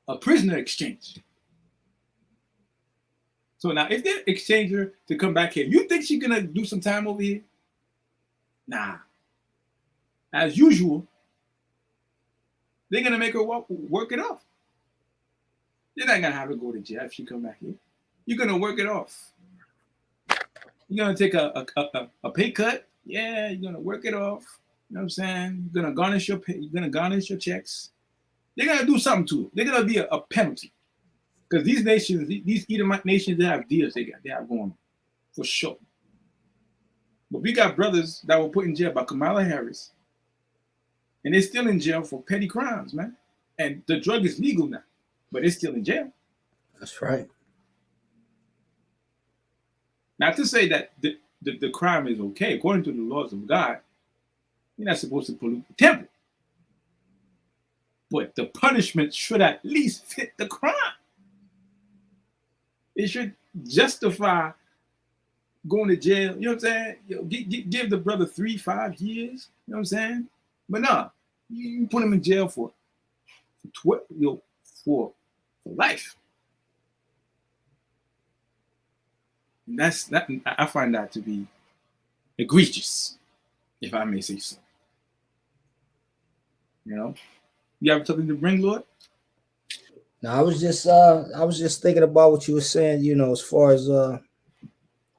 a prisoner exchange. So now, if they exchange her to come back here, you think she's gonna do some time over here? Nah. As usual, they're gonna make her work it off. You're not gonna have her go to jail if she come back here. You're gonna work it off. You're gonna take a pay cut. Yeah, you're gonna work it off. You know what I'm saying? You're gonna garnish your pay. You're gonna garnish your checks. They're gonna do something to it. They're gonna be a penalty. Because these nations, these Edomite nations, they have deals they have going on, for sure. But we got brothers that were put in jail by Kamala Harris, and they're still in jail for petty crimes, man. And the drug is legal now, but they're still in jail. That's right. Not to say that the crime is okay. According to the laws of God, you're not supposed to pollute the temple. But the punishment should at least fit the crime. It should justify going to jail. You know what I'm saying? Give the brother 3-5 years. You know what I'm saying? But no, you put him in jail for for life. And that I find that to be egregious, if I may say so. You know, you have something to bring, Lord? Now I was just thinking about what you were saying, you know, as far as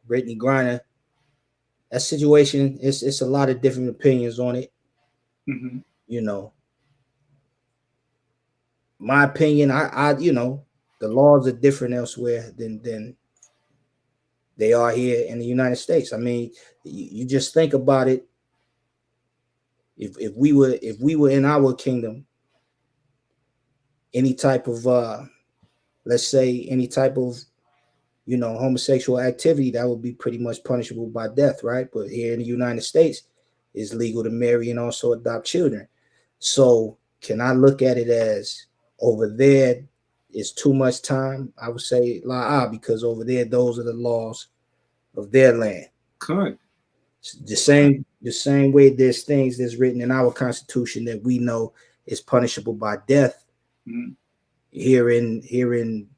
Brittany Griner. That situation, it's a lot of different opinions on it. Mm-hmm. You know, my opinion, I you know, the laws are different elsewhere than they are here in the United States. I mean, you just think about it. If we were in our kingdom, any type of let's say any type of, you know, homosexual activity, that would be pretty much punishable by death, right? But here in the United States, it's legal to marry and also adopt children. So can I look at it as over there is too much time? I would say because over there, those are the laws of their land. Good. The same way there's things that's written in our Constitution that we know is punishable by death. Mm-hmm. Here in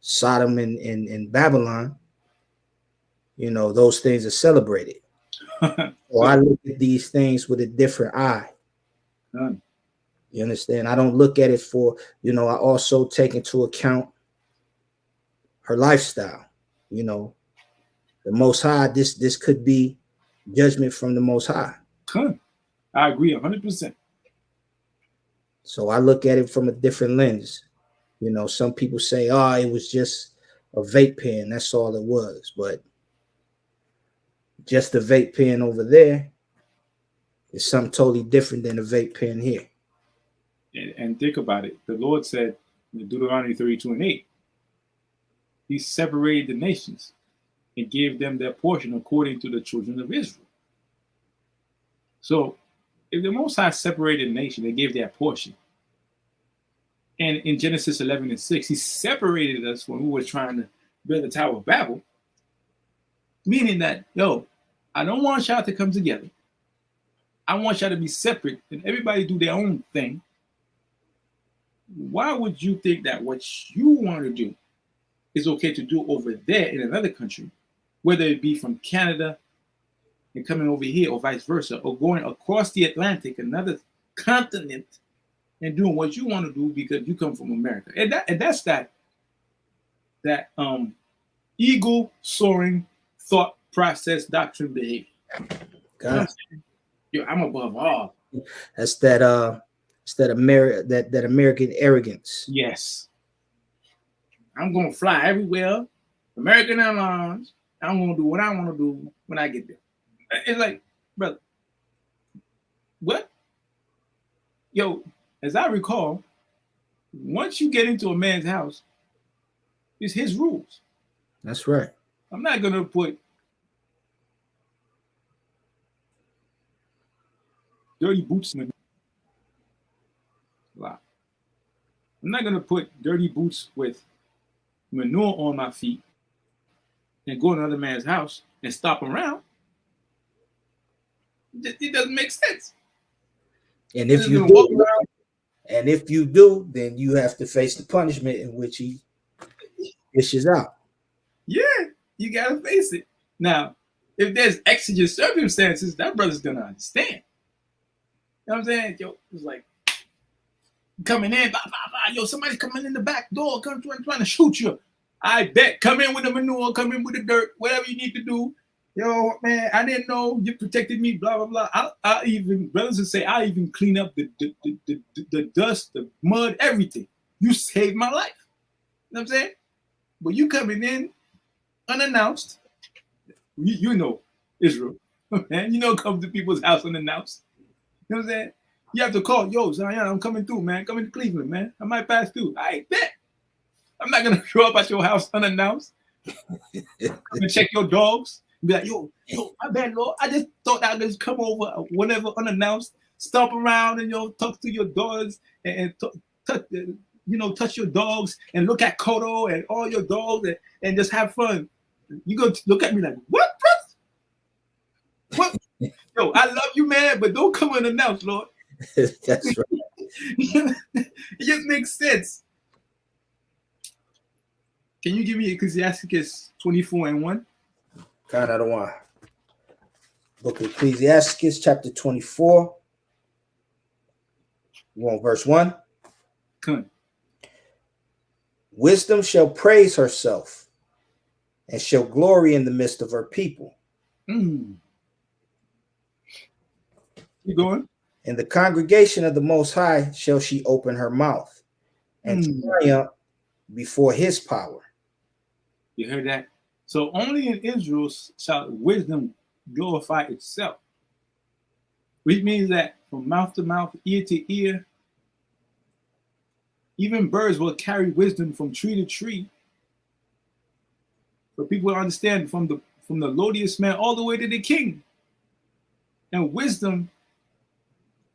Sodom and Babylon, you know, those things are celebrated. So I look at these things with a different eye. Good. You understand? I don't look at it for, you know, I also take into account her lifestyle. You know, the Most High, this could be judgment from the Most High. Good. I agree 100%. So I look at it from a different lens. You know, some people say, oh, it was just a vape pen. That's all it was. But just a vape pen over there is something totally different than a vape pen here. And think about it. The Lord said in Deuteronomy 32:8, He separated the nations and gave them their portion according to the children of Israel. So if the Most High separated the nation, they gave their portion. And in Genesis 11:6, He separated us when we were trying to build the Tower of Babel, meaning that, I don't want y'all to come together. I want y'all to be separate and everybody do their own thing. Why would you think that what you want to do is okay to do over there in another country, whether it be from Canada and coming over here or vice versa, or going across the Atlantic, another continent, and doing what you want to do because you come from America? And that's that ego soaring thought process doctrine behavior. God. I'm above all. That's that American arrogance. Yes. I'm gonna fly everywhere, American Airlines. I'm gonna do what I want to do when I get there. It's like, brother, what? As I recall, once you get into a man's house, it's his rules. That's right. I'm not gonna put dirty boots in the I'm not gonna put dirty boots with manure on my feet and go to another man's house and stop around. It doesn't make sense. And if you do, then you have to face the punishment in which he dishes out. Yeah, you gotta face it. Now, if there's exigent circumstances, that brother's gonna understand. You know what I'm saying? It's like coming in, blah, blah, blah. Somebody's coming in the back door, trying to shoot you. I bet. Come in with the manure, come in with the dirt, whatever you need to do. Man, I didn't know you protected me, blah, blah, blah. I even, brothers would say, I even clean up the dust, the mud, everything. You saved my life. You know what I'm saying? But you coming in unannounced, you know Israel, man. Come to people's house unannounced. You know what I'm saying? You have to call, Zion, I'm coming through, man. Coming to Cleveland, man. I might pass through. I bet. I'm not going to show up at your house unannounced. Come and check your dogs. Be like, my bad, Lord. I just thought I'd just come over whenever unannounced, stomp around and talk to your dogs and touch your dogs and look at Kodo and all your dogs and just have fun. You go look at me like, what, brother? What? I love you, man, but don't come unannounced, Lord. That's right. It just makes sense. Can you give me Ecclesiasticus 24:1? Kind of the one. Book of Ecclesiasticus, chapter 24. You want verse 1? Come. Wisdom shall praise herself and shall glory in the midst of her people. Mm. Keep going. In the congregation of the Most High shall she open her mouth and triumph before his power. You heard that? So only in Israel shall wisdom glorify itself, which means that from mouth to mouth, ear to ear, even birds will carry wisdom from tree to tree. For people to understand from the lowliest man all the way to the king. And wisdom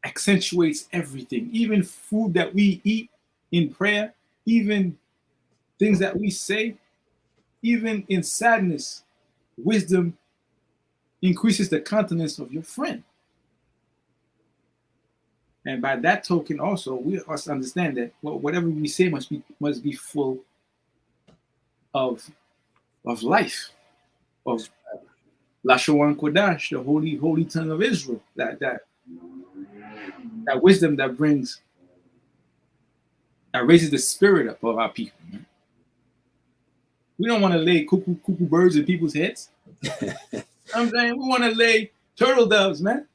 accentuates everything, even food that we eat in prayer, even things that we say, even in sadness. Wisdom increases the countenance of your friend. And by that token also, we must understand that whatever we say must be full of life, of Shalawam Kodash, the holy tongue of Israel, that wisdom that raises the spirit up of our people. Man. We don't want to lay cuckoo birds in people's heads. I'm saying we want to lay turtle doves, man.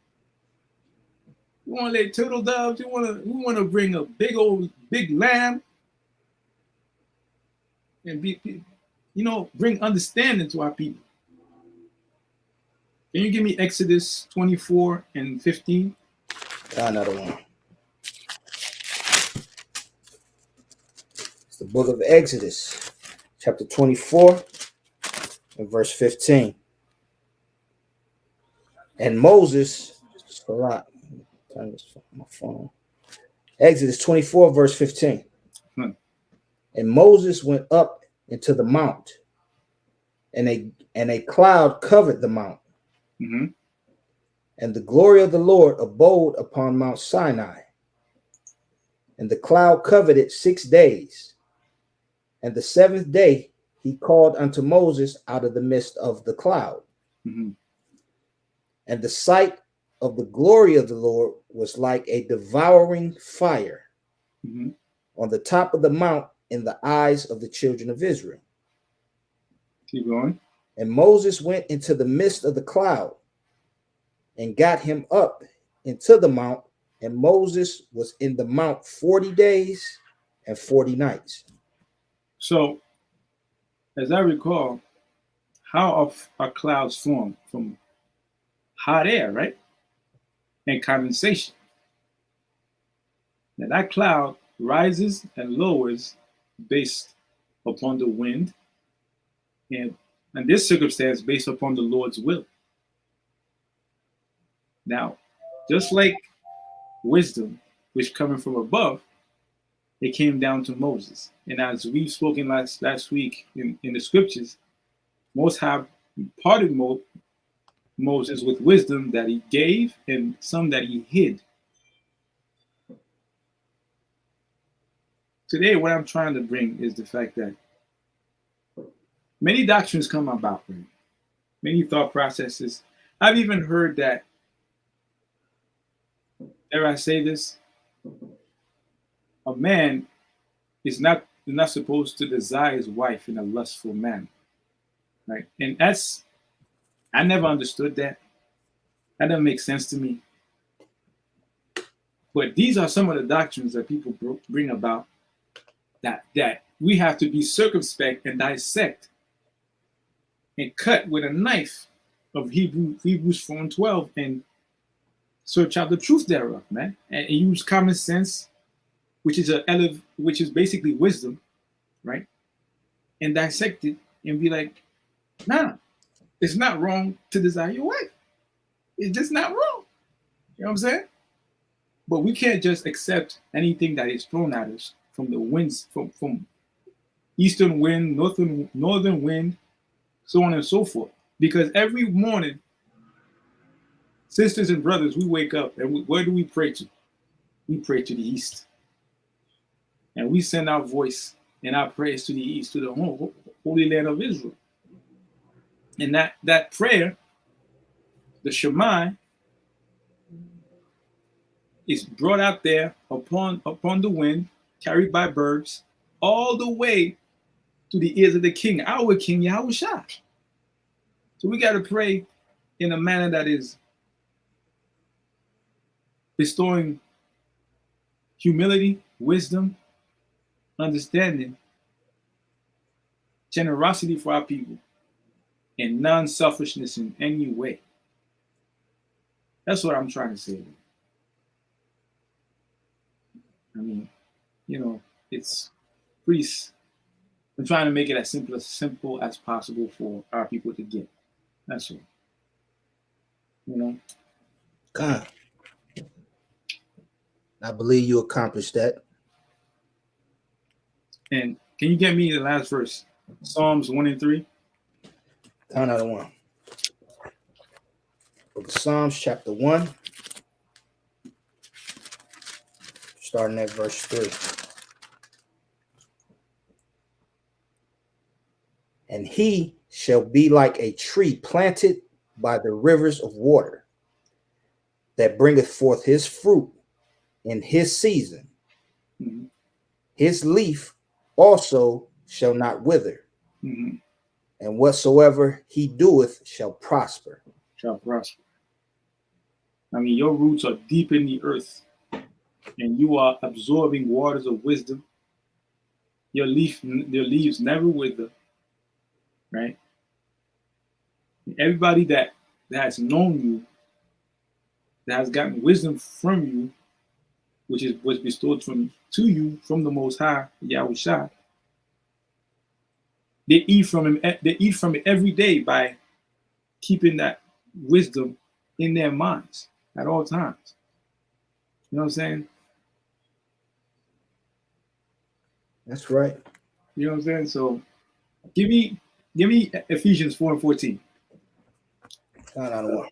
We want to lay turtle doves. We want to bring a big lamb and bring understanding to our people. Can you give me Exodus 24:15? Another one. It's the book of Exodus, chapter 24 and verse 15. And Moses, a lot. Turn this on my phone. Exodus 24, verse 15. And Moses went up into the mount, and a cloud covered the mount. Mm-hmm. And the glory of the Lord abode upon Mount Sinai. And the cloud covered it 6 days. And the 7th day he called unto Moses out of the midst of the cloud. Mm-hmm. And the sight of the glory of the Lord was like a devouring fire on the top of the mount in the eyes of the children of Israel. Keep going. And Moses went into the midst of the cloud and got him up into the mount, and Moses was in the mount 40 days and 40 nights. So, as I recall, how are clouds formed? From hot air, right? And condensation. Now that cloud rises and lowers based upon the wind, and in this circumstance, based upon the Lord's will. Now, just like wisdom, which coming from above, it came down to Moses. And as we've spoken last week in the scriptures, Most High imparted Moses with wisdom that he gave and some that he hid. Today, what I'm trying to bring is the fact that many doctrines come about, right? Many thought processes. I've even heard that, dare I say this, a man is not supposed to desire his wife in a lustful manner, right? And I never understood that. That doesn't make sense to me. But these are some of the doctrines that people bring about that we have to be circumspect and dissect and cut with a knife of Hebrews 4:12 and search out the truth thereof, man, and use common sense, which is basically wisdom, right? And dissect it and be like, nah, it's not wrong to desire your wife. It's just not wrong. You know what I'm saying? But we can't just accept anything that is thrown at us from the winds, from eastern wind, northern wind, so on and so forth. Because every morning, sisters and brothers, we wake up and where do we pray to? We pray to the east. And we send our voice and our prayers to the east, to the Holy Land of Israel. And that prayer, the Shema, is brought out there upon the wind, carried by birds, all the way to the ears of the King, our King Yahushua. So we got to pray in a manner that is bestowing humility, wisdom, understanding, generosity for our people, and non-selfishness in any way. That's what I'm trying to say. I mean, it's pretty. I'm trying to make it as simple as possible for our people to get. That's all. God, I believe you accomplished that. And can you get me the last verse? Psalms 1 and 3. Count out of 1. Book of Psalms, chapter 1, starting at verse 3. And he shall be like a tree planted by the rivers of water, that bringeth forth his fruit in his season. Mm-hmm. His leaf also shall not wither, Mm-hmm. and whatsoever he doeth shall prosper. Shall prosper. I mean, your roots are deep in the earth, and you are absorbing waters of wisdom. Your leaves never wither, right? Everybody that has known you, that has gotten wisdom from you, which was bestowed to you from the Most High, Yahushua, they eat from him. They eat from it every day by keeping that wisdom in their minds at all times. You know what I'm saying? That's right. You know what I'm saying? So give me Ephesians 4 and 14. Count out of 1.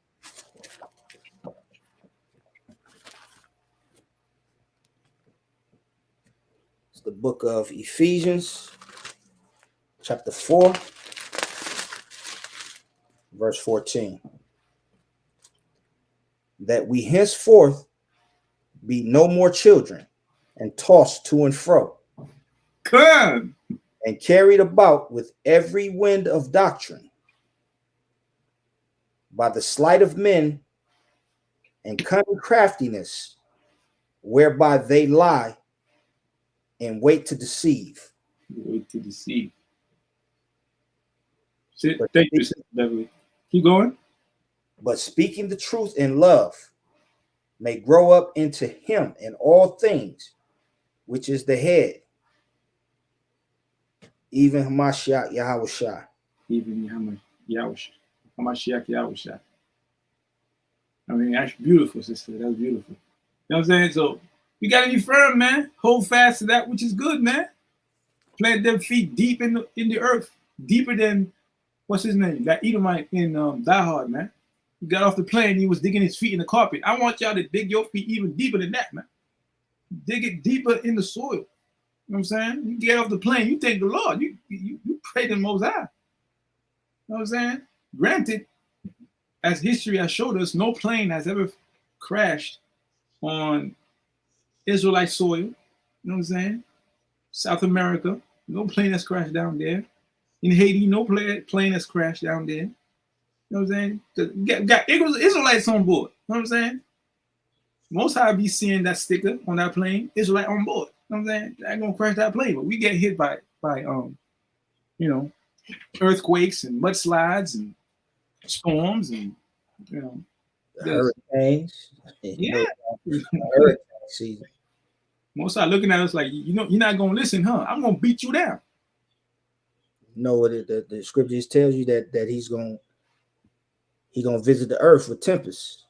It's the book of Ephesians, chapter 4, verse 14. That we henceforth be no more children, and tossed to and fro, Come. and carried about with every wind of doctrine, by the sleight of men and cunning craftiness, whereby they lie and wait to deceive. Wait to deceive. But Thank you, Sister Beverly. Keep going. But speaking the truth in love may grow up into him in all things, which is the head, even Hamashiach Yahushua. Even Yahushua. Hamashiach Yahushua. I mean, that's beautiful, sister. That's beautiful. You know what I'm saying? So you gotta be firm, man. Hold fast to that which is good, man. Plant them feet deep in the earth, deeper than what's his name? That Edomite in Die Hard, man. He got off the plane, he was digging his feet in the carpet. I want y'all to dig your feet even deeper than that, man. Dig it deeper in the soil. You know what I'm saying? You get off the plane, you thank the Lord. You pray to the Most High. You know what I'm saying? Granted, as history has showed us, no plane has ever crashed on Israelite soil. You know what I'm saying? South America, no plane has crashed down there. In Haiti, no plane has crashed down there. You know what I'm saying? Got Israelites on board. You know what I'm saying? Most High be seeing that sticker on that plane, Israelite on board. You know what I'm saying? They're gonna crash that plane, but we get hit by earthquakes and mudslides and storms and hurricanes. Yeah. Hurricane season. Most High looking at us like, you're not gonna listen, huh? I'm gonna beat you down. You know what the scriptures tells you that he's gonna visit the earth with tempests.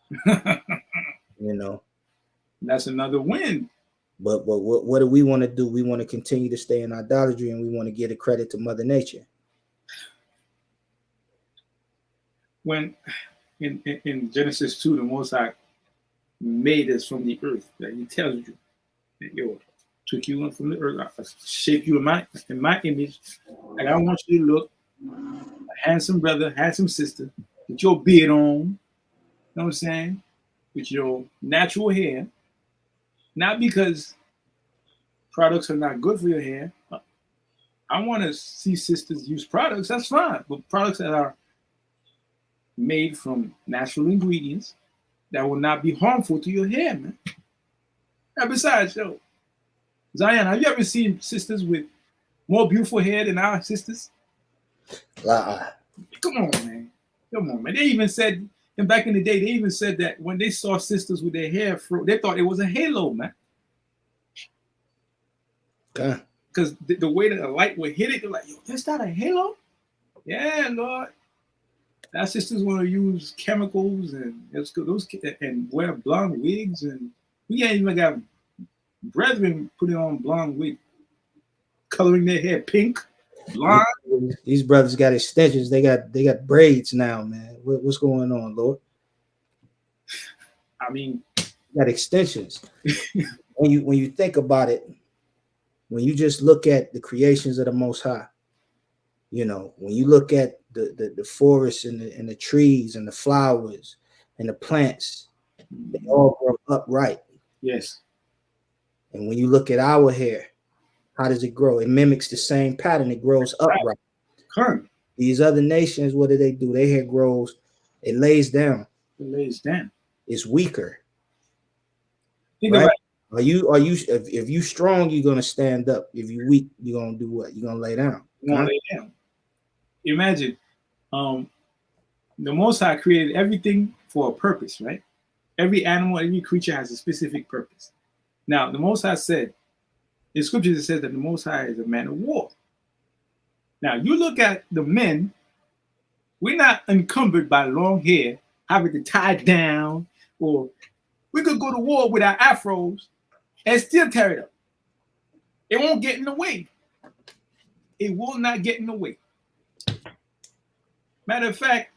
That's another win. But what do we want to do? We want to continue to stay in idolatry, and we want to give a credit to Mother Nature. When in Genesis 2, the Most High made us from the earth, that he tells you that took you from the earth, I shaped you in my image, and I want you to look a handsome brother, handsome sister, with your beard on, you know what I'm saying? With your natural hair, not because products are not good for your hair. I want to see sisters use products, that's fine, but products that are made from natural ingredients that will not be harmful to your hair, man. And besides, yo, Zion, have you ever seen sisters with more beautiful hair than our sisters? Come on, man. Come on, man. They even said, and back in the day, they even said that when they saw sisters with their hair fro, they thought it was a halo, man. Because the way that the light would hit it, they're like, yo, that's not a halo? Yeah, Lord. Our sisters want to use chemicals and those and wear blonde wigs, and we ain't even got brethren putting on blonde wig, coloring their hair pink, blonde. These brothers got extensions. They got braids now, man. What's going on, Lord? I mean, got extensions. when you think about it, when you just look at the creations of the Most High, you know, when you look at the forests and the trees and the flowers and the plants, they all grow upright. Yes. And when you look at our hair, how does it grow? It mimics the same pattern. It grows upright. Current. These other nations, what do? Their hair grows, it lays down. It lays down. It's weaker. Think right? about it. If you strong, you're gonna stand up. If you weak, you're gonna do what? You're gonna lay down. You're gonna lay down. Imagine, the Most High created everything for a purpose, right? Every animal, every creature has a specific purpose. Now, the Most High said, in scriptures it says that the Most High is a man of war. Now, you look at the men, we're not encumbered by long hair, having to tie it down, or we could go to war with our afros and still tear it up. It won't get in the way. It will not get in the way. Matter of fact,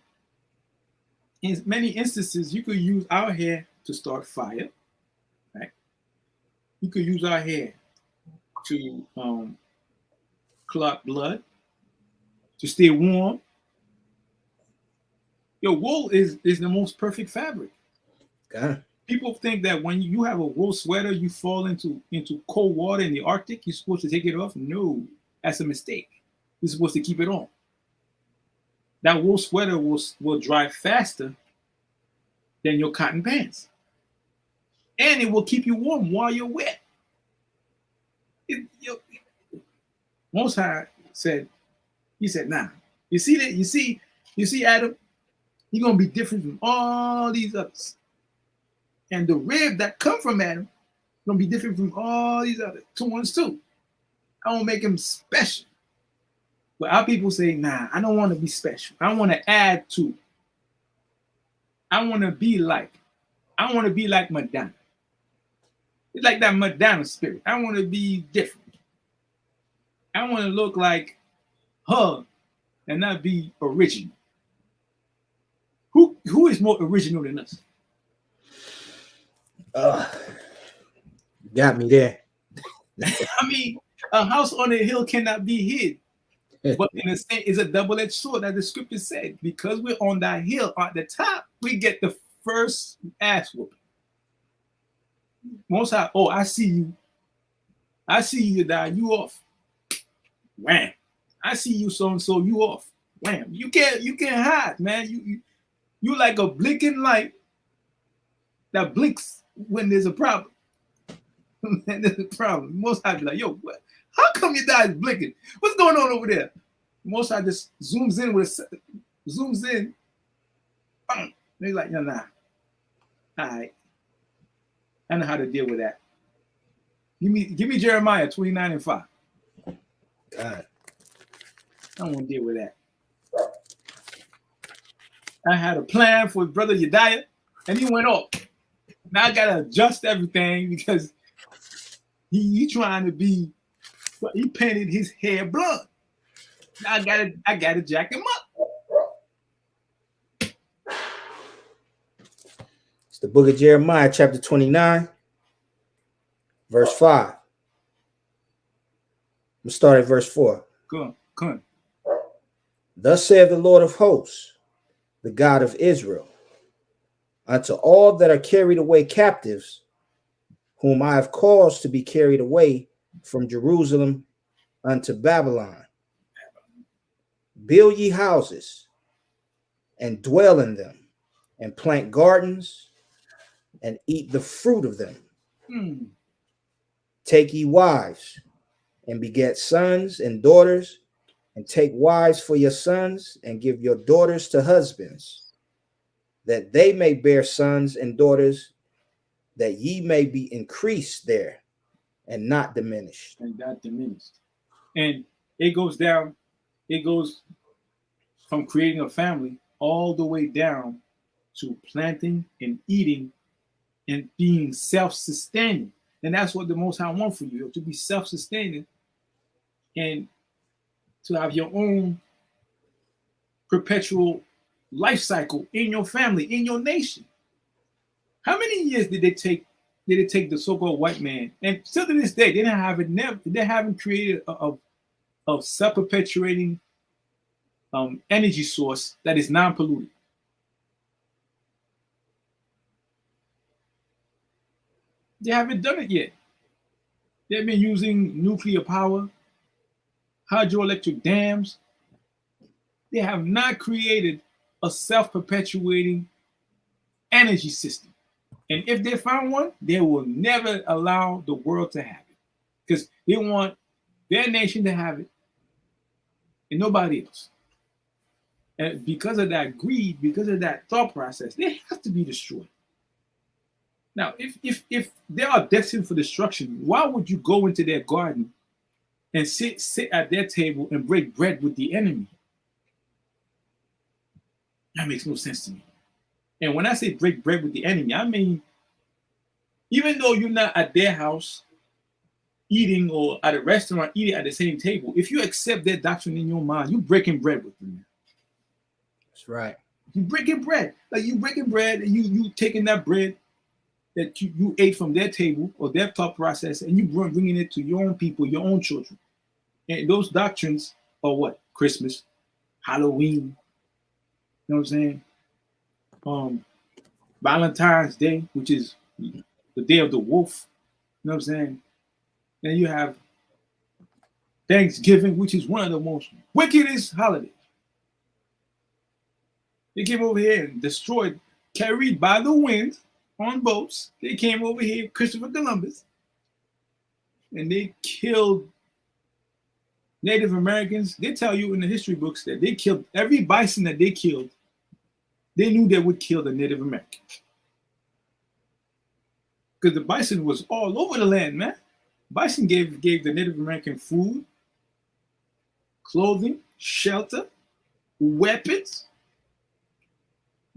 in many instances, you could use our hair to start fire, right? You could use our hair to clot blood, to stay warm. Your wool is the most perfect fabric. Okay. People think that when you have a wool sweater, you fall into cold water in the Arctic, you're supposed to take it off. No, that's a mistake. You're supposed to keep it on. That wool sweater will dry faster than your cotton pants. And it will keep you warm while you're wet. Most High said, he said, nah. You see that? You see Adam? You're going to be different from all these others. And the rib that come from Adam is going to be different from all these other ones too. I want to make him special. But our people say, nah, I don't want to be special. I want to add to. I want to be like Madonna. It's like that Madonna spirit. I want to be different. I want to look like her and not be original. Who is more original than us? Got me there. I mean, a house on a hill cannot be hid. But in a sense, it's a double-edged sword, as the scripture said. Because we're on that hill at the top, we get the first ass whooping. Most High, oh, I see you. I see you, die. You off. Wham. I see you, so and so. You off. Wham. You can't hide, man. You like a blinking light that blinks when there's a problem. And there's a problem. Most High be like, yo, what? How come your die is blinking? What's going on over there? Most High just zooms in. Bang. They're like, no, nah. All right. I know how to deal with that. Give me Jeremiah 29:5. God. I don't want to deal with that. I had a plan for brother Yediah, and he went off. Now I gotta adjust everything because he trying to be. He painted his hair blonde. Now I gotta jack him up. It's the book of Jeremiah, chapter 29, verse 5. We'll start at verse 4. Come on. Thus saith the Lord of hosts, the God of Israel, unto all that are carried away captives, whom I have caused to be carried away from Jerusalem unto Babylon. Build ye houses, and dwell in them, and plant gardens, and eat the fruit of them. Take ye wives, and beget sons and daughters, and take wives for your sons, and give your daughters to husbands, that they may bear sons and daughters, that ye may be increased there, and not diminished. And not diminished. And it goes down, it goes from creating a family all the way down to planting and eating and being self-sustaining. And that's what the Most High wants for you, to be self-sustaining and to have your own perpetual life cycle in your family, in your nation. How many years did it take the so-called white man? And still to this day, they haven't created a self-perpetuating energy source that is non-polluting. They haven't done it yet. They've been using nuclear power, hydroelectric dams. They have not created a self-perpetuating energy system. And if they found one, they will never allow the world to have it, because they want their nation to have it and nobody else. And because of that greed, because of that thought process, they have to be destroyed. Now, if they are destined for destruction, why would you go into their garden and sit at their table and break bread with the enemy? That makes no sense to me. And when I say break bread with the enemy, I mean, even though you're not at their house eating or at a restaurant eating at the same table, if you accept their doctrine in your mind, you're breaking bread with them. That's right. You're breaking bread. Like you breaking bread and you taking that bread that you ate from their table or their thought process, and you bringing it to your own people, your own children. And those doctrines are what? Christmas, Halloween, you know what I'm saying? Valentine's Day, which is the day of the wolf, you know what I'm saying? Then you have Thanksgiving, which is one of the most wickedest holidays. They came over here and destroyed, carried by the wind on boats. They came over here, Christopher Columbus, and they killed Native Americans. They tell you in the history books that they killed every bison that they killed. They knew they would kill the Native Americans, because the bison was all over the land, man. Bison gave the Native American food, clothing, shelter, weapons.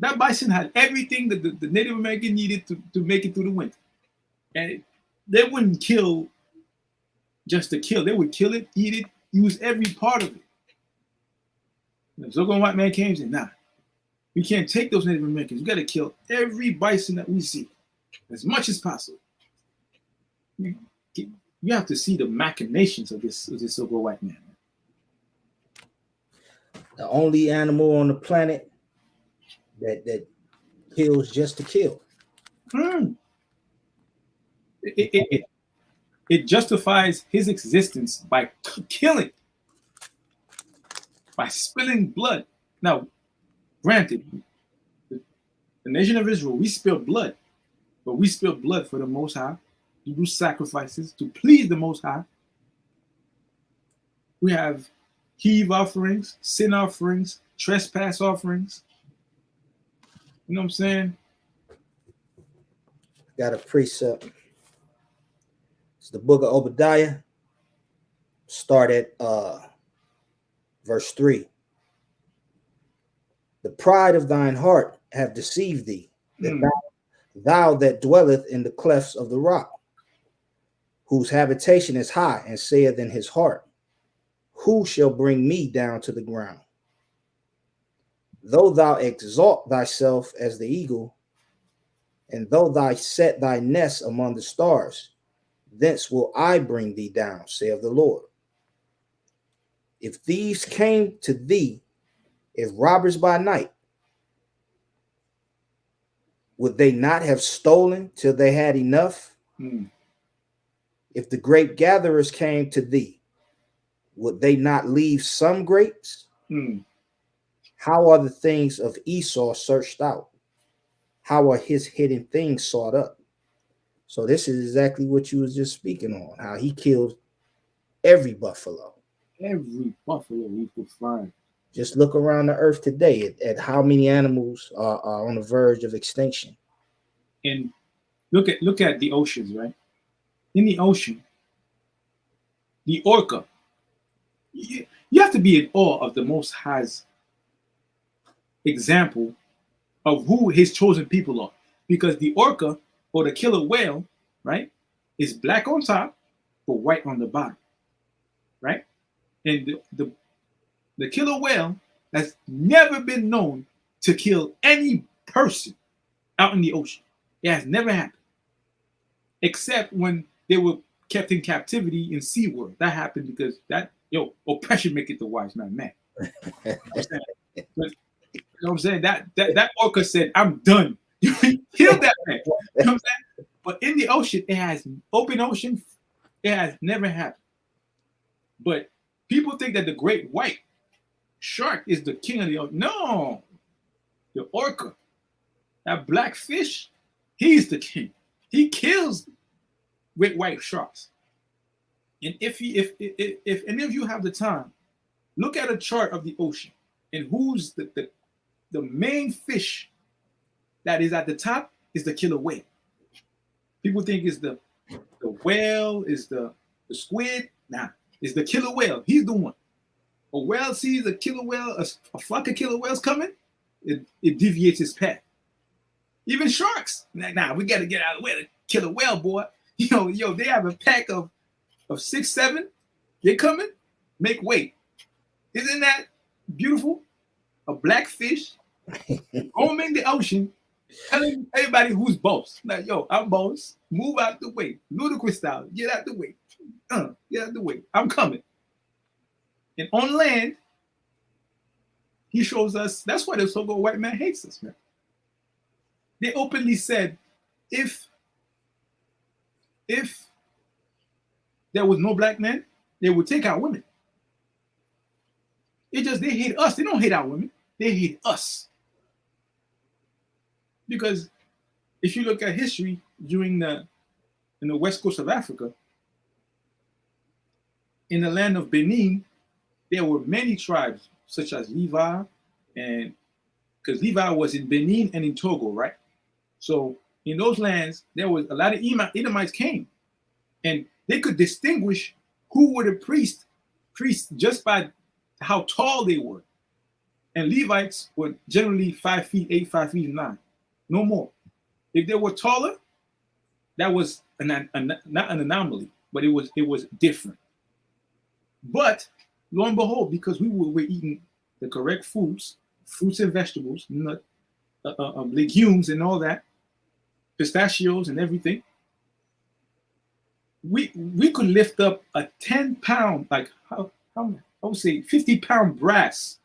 That bison had everything that the Native American needed to make it through the winter. And they wouldn't kill just to kill. They would kill it, eat it, use every part of it. The so-called white man came and said, nah, we can't take those Native Americans. We got to kill every bison that we see as much as possible. You have to see the machinations of this so-called white man. The only animal on the planet that kills just to kill. It justifies his existence by killing, by spilling blood. Now, granted, the nation of Israel, we spill blood, but we spill blood for the Most High. We do sacrifices to please the Most High. We have heave offerings, sin offerings, trespass offerings. You know what I'm saying? Got a precept. It's the book of Obadiah. Start at verse 3. The pride of thine heart have deceived thee, that thou that dwelleth in the clefts of the rock, whose habitation is high, and saith in his heart, who shall bring me down to the ground? Though thou exalt thyself as the eagle, and though thou set thy nest among the stars, thence will I bring thee down, saith the Lord. If thieves came to thee, if robbers by night, would they not have stolen till they had enough? If the grape gatherers came to thee, would they not leave some grapes? How are the things of Esau searched out? How are his hidden things sought up? So this is exactly what you was just speaking on, how he killed every buffalo. Every buffalo we could find. Just look around the earth today at how many animals are on the verge of extinction. And look at the oceans, right? In the ocean, the orca, you have to be in awe of the Most High's example of who his chosen people are. Because the orca, or the killer whale, right, is black on top, but white on the bottom, right? And the killer whale has never been known to kill any person out in the ocean. It has never happened. Except when they were kept in captivity in SeaWorld. That happened because oppression make it the wise man mad. You know what I'm saying? That orca said, I'm done. You killed that man. You know what I'm saying? But in the ocean, open ocean, it has never happened. But people think that the great white shark is the king of the ocean. No. The orca, that black fish, he's the king. He kills great white sharks. And if any of you have the time, look at a chart of the ocean and who's the main fish that is at the top is the killer whale. People think it's the whale, is the squid. Nah, it's the killer whale. He's the one. A whale sees a killer whale, a flock of killer whales coming, it deviates its path. Even sharks. Nah, we got to get out of the way. The killer whale, boy. They have a pack of 6, 7. They're coming. Make way. Isn't that beautiful? A black fish roaming the ocean, telling everybody who's boss. Like, I'm boss. Move out the way. Ludicrous style. Get out the way. Get out the way. I'm coming. And on land, he shows us, that's why the so-called white man hates us, man. They openly said, if there was no black men, they would take our women. They hate us. They don't hate our women. They hate us. Because if you look at history in the west coast of Africa, in the land of Benin, there were many tribes, such as Levi, and because Levi was in Benin and in Togo, right? So in those lands, there was a lot of Edomites came, and they could distinguish who were the priests just by how tall they were. And Levites were generally 5 feet 8, 5 feet 9, no more. If they were taller, that was not an anomaly, but it was different. But lo and behold, because we were eating the correct fruits and vegetables, legumes and all that, pistachios and everything, we could lift up a 10-pound, like how I would say 50-pound brass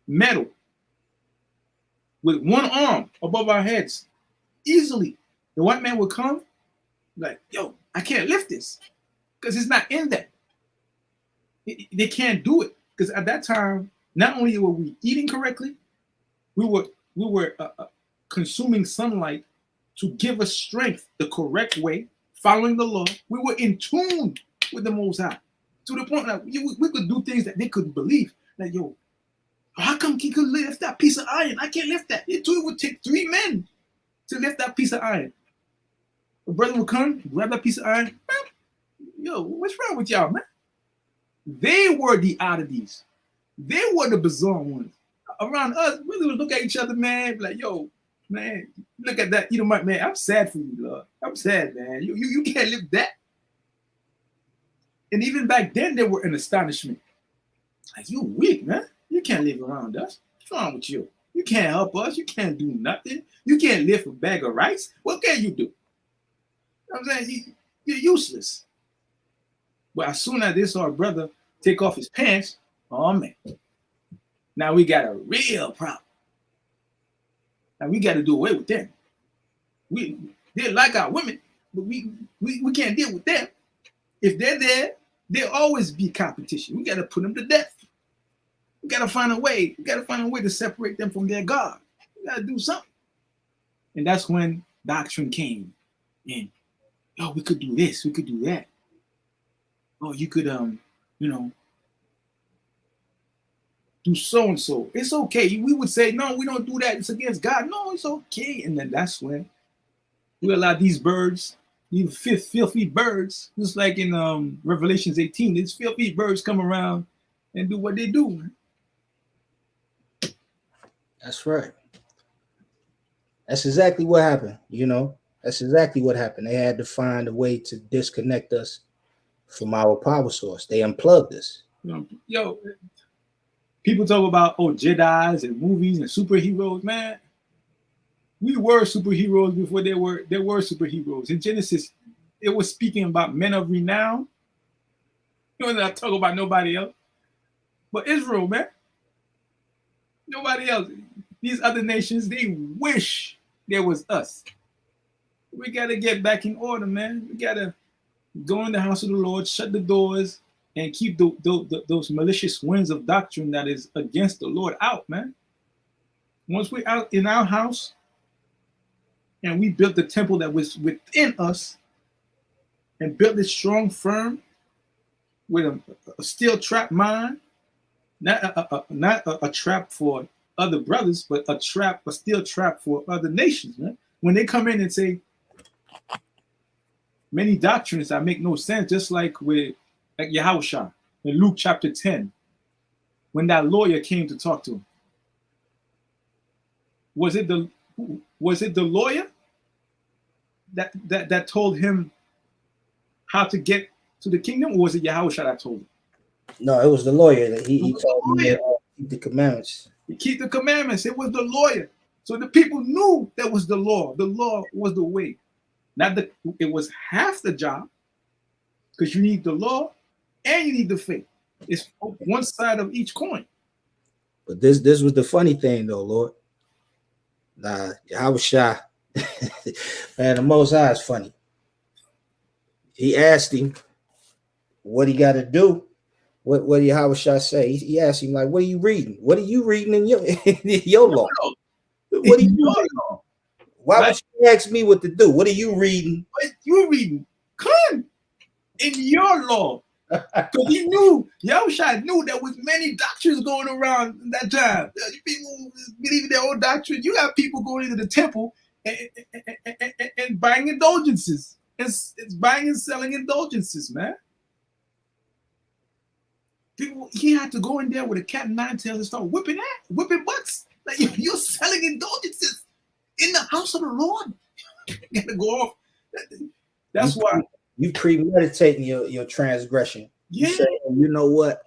metal with one arm above our heads easily. The white man would come like, I can't lift this because it's not in there. They can't do it because at that time, not only were we eating correctly, we were consuming sunlight to give us strength the correct way, following the law. We were in tune with the Most High to the point that we could do things that they couldn't believe. Like, how come he could lift that piece of iron? I can't lift that. It would take 3 men to lift that piece of iron. The brother would come, grab that piece of iron. What's wrong with y'all, man? They were the oddities. They were the bizarre ones. Around us, we would look at each other, man, like, man, look at that. Man, I'm sad for you, Lord. I'm sad, man. You can't lift that. And even back then, they were in astonishment. Like, you weak, man. You can't live around us. What's wrong with you? You can't help us. You can't do nothing. You can't lift a bag of rice. What can you do? You know what I'm saying? You're useless. But as soon as they saw our brother take off his pants, Oh man. Now we got a real problem. Now we got to do away with them. They like our women, but we can't deal with them. If they're there, there'll always be competition. We got to put them to death. We got to find a way. We got to find a way to separate them from their God. We got to do something. And that's when doctrine came in. Oh, we could do this. We could do that. Oh, you could, do so and so. It's okay. We would say, no, we don't do that. It's against God. No, it's okay. And then that's when we allow these birds, these filthy birds, just like in Revelations 18, these filthy birds come around and do what they do. That's right. That's exactly what happened. That's exactly what happened. They had to find a way to disconnect us from our power source. They unplugged us. Yo, people talk about Jedis and movies and superheroes, man. We were superheroes before there were superheroes. In Genesis, it was speaking about men of renown. Not talk about nobody else. But Israel, man. Nobody else. These other nations, they wish there was us. We got to get back in order, man. We got to go in the house of the Lord, shut the doors, and keep those malicious winds of doctrine that is against the Lord out, man. Once we're out in our house and we built the temple that was within us and built it strong, firm, with a steel trap mind, not a trap for other brothers, but a steel trap for other nations, man. When they come in and say many doctrines that make no sense, just like Yahushua in Luke chapter 10, when that lawyer came to talk to him. Was it the lawyer that told him how to get to the kingdom, or was it Yahushua that told him? No, it was the lawyer that he told him to keep the commandments. You keep the commandments. It was the lawyer. So the people knew that was the law. The law was the way. It was half the job, because you need the law and you need the faith. It's one side of each coin. But this was the funny thing, though, Lord. I was shy. Man, the Most High is funny. He asked him what he got to do. What did Yahushua say? He asked him, like, what are you reading? What are you reading in your law? What are you reading? Why would you ask me what to do? What are you reading? What you reading? Come in your law. Because he knew, Yahushua knew there was many doctrines going around in that time. People believing their own doctrine. You have people going into the temple and buying indulgences. It's buying and selling indulgences, man. People, he had to go in there with a cat and nine tails and start whipping butts. Like, you're selling indulgences in the house of the Lord. You gotta go off. That's why you premeditating your transgression. Yeah. You say, you know what?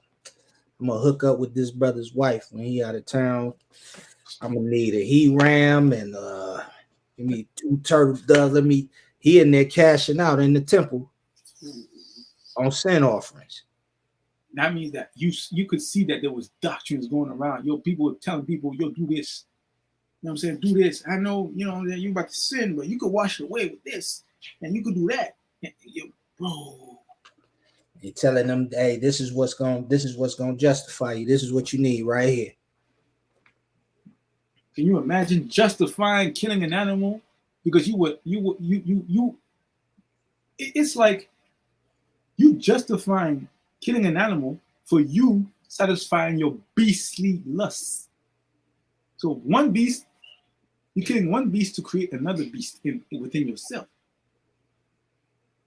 I'm gonna hook up with this brother's wife when he out of town. I'm gonna need a he ram and give me 2 turtle doves. He in there cashing out in the temple on sin offerings. That means that you could see that there was doctrines going around. People were telling people, do this. You know what I'm saying? Do this. I know, that you're about to sin, but you could wash it away with this. And you could do that. Bro. You're telling them, hey, this is what's gonna justify you. This is what you need right here. Can you imagine justifying killing an animal? Because it's like you justifying killing an animal for you satisfying your beastly lusts. So one beast, you're killing one beast to create another beast within yourself.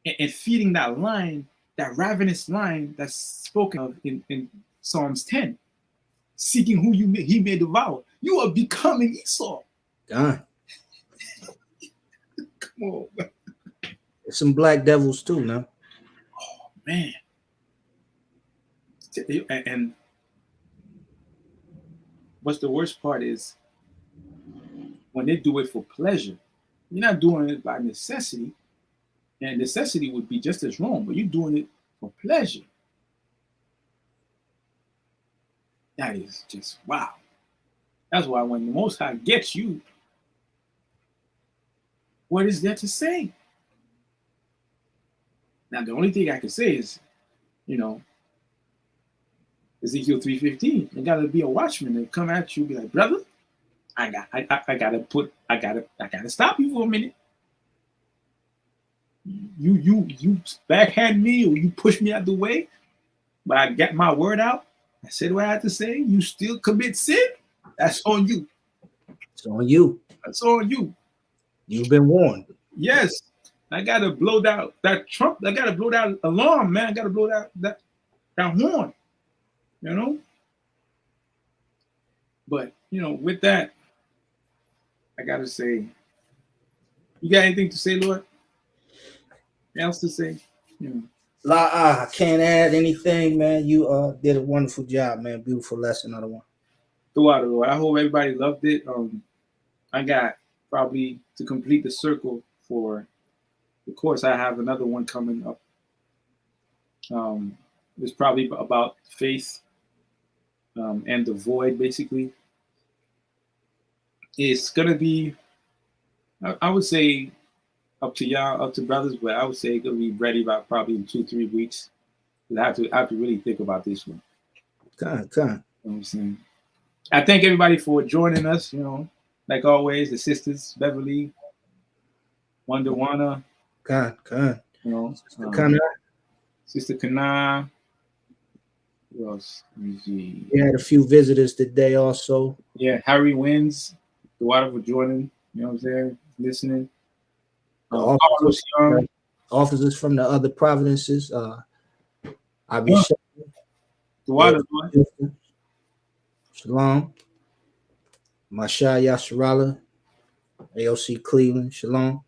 And feeding that line, that ravenous line that's spoken of in Psalms 10, seeking who he may devour. You are becoming Esau. Done. Come on, man. There's some black devils too now. Oh, man. And what's the worst part is when they do it for pleasure. You're not doing it by necessity. And necessity would be just as wrong, but you're doing it for pleasure. That is just wow. That's why when the Most High gets you, what is there to say? Now, the only thing I can say is, you know, Ezekiel 3:15. You gotta be a watchman and come at you, be like, brother, I gotta stop you for a minute. You backhand me or you push me out the way, but I got my word out. I said what I had to say. You still commit sin. That's on you. It's on you. That's on you. You've been warned. Yes. I gotta blow down that trump. I gotta blow that alarm, man. I gotta blow that horn. You know? But with that, I gotta say, you got anything to say, Lord? Else to say? I can't add anything, man. You did a wonderful job, man. Beautiful lesson, another one. Throughout, Lord. I hope everybody loved it. I got probably to complete the circle for the course. I have another one coming up. It's probably about faith and the void, basically. It's gonna be, I would say, up to y'all, up to brothers, but I would say it's gonna be ready about probably in 2-3 weeks. I have to really think about this one. Come. You know what I'm saying? I thank everybody for joining us. Like always, the sisters, Beverly, Wonder Wana. Come. Sister Kana. Who else? We had a few visitors today also. Yeah, Harry Wins. The water for Jordan. You know what I'm saying? Listening. Officers from the other provinces. I'll be the water. Shalom. Masha Yasharala. A.O.C. Cleveland. Shalom.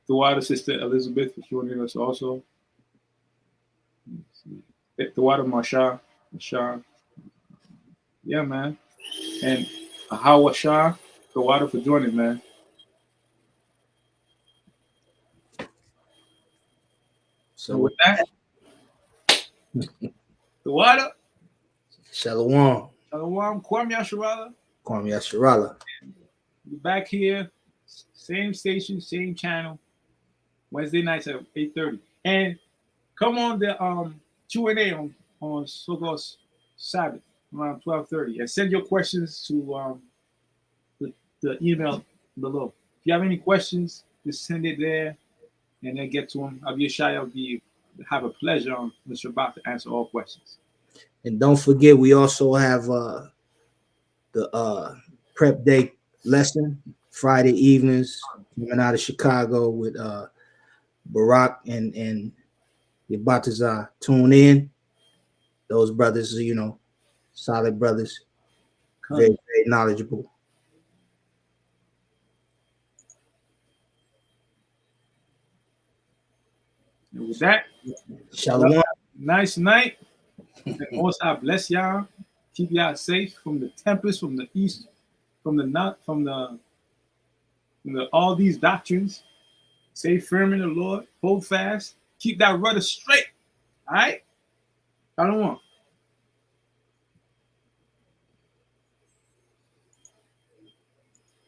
The water, Sister Elizabeth, is joining us also. The water, Masha. Yeah, man. And Ahawa Shah, the water for joining, man. So with that, the water. Shalawam. Kwam Yasharala. Kwam Yasharala. We're back here, same station, same channel, Wednesday nights at 8:30. And come on the Q&A on Sogos Sabbath around 12:30, and send your questions to the email below. If you have any questions, just send it there, and then get to them. I'll be shy. Have a pleasure on the Shabbat to answer all questions. And don't forget, we also have the prep day lesson Friday evenings coming out of Chicago with Barak and Yabatazar. Tune in. Those brothers are, solid brothers, very, very knowledgeable. And with that, Shalom. Nice night. And also, bless y'all. Keep y'all safe from the tempest, from the east, from the all these doctrines. Stay firm in the Lord. Hold fast. Keep that rudder straight. All right? I don't want.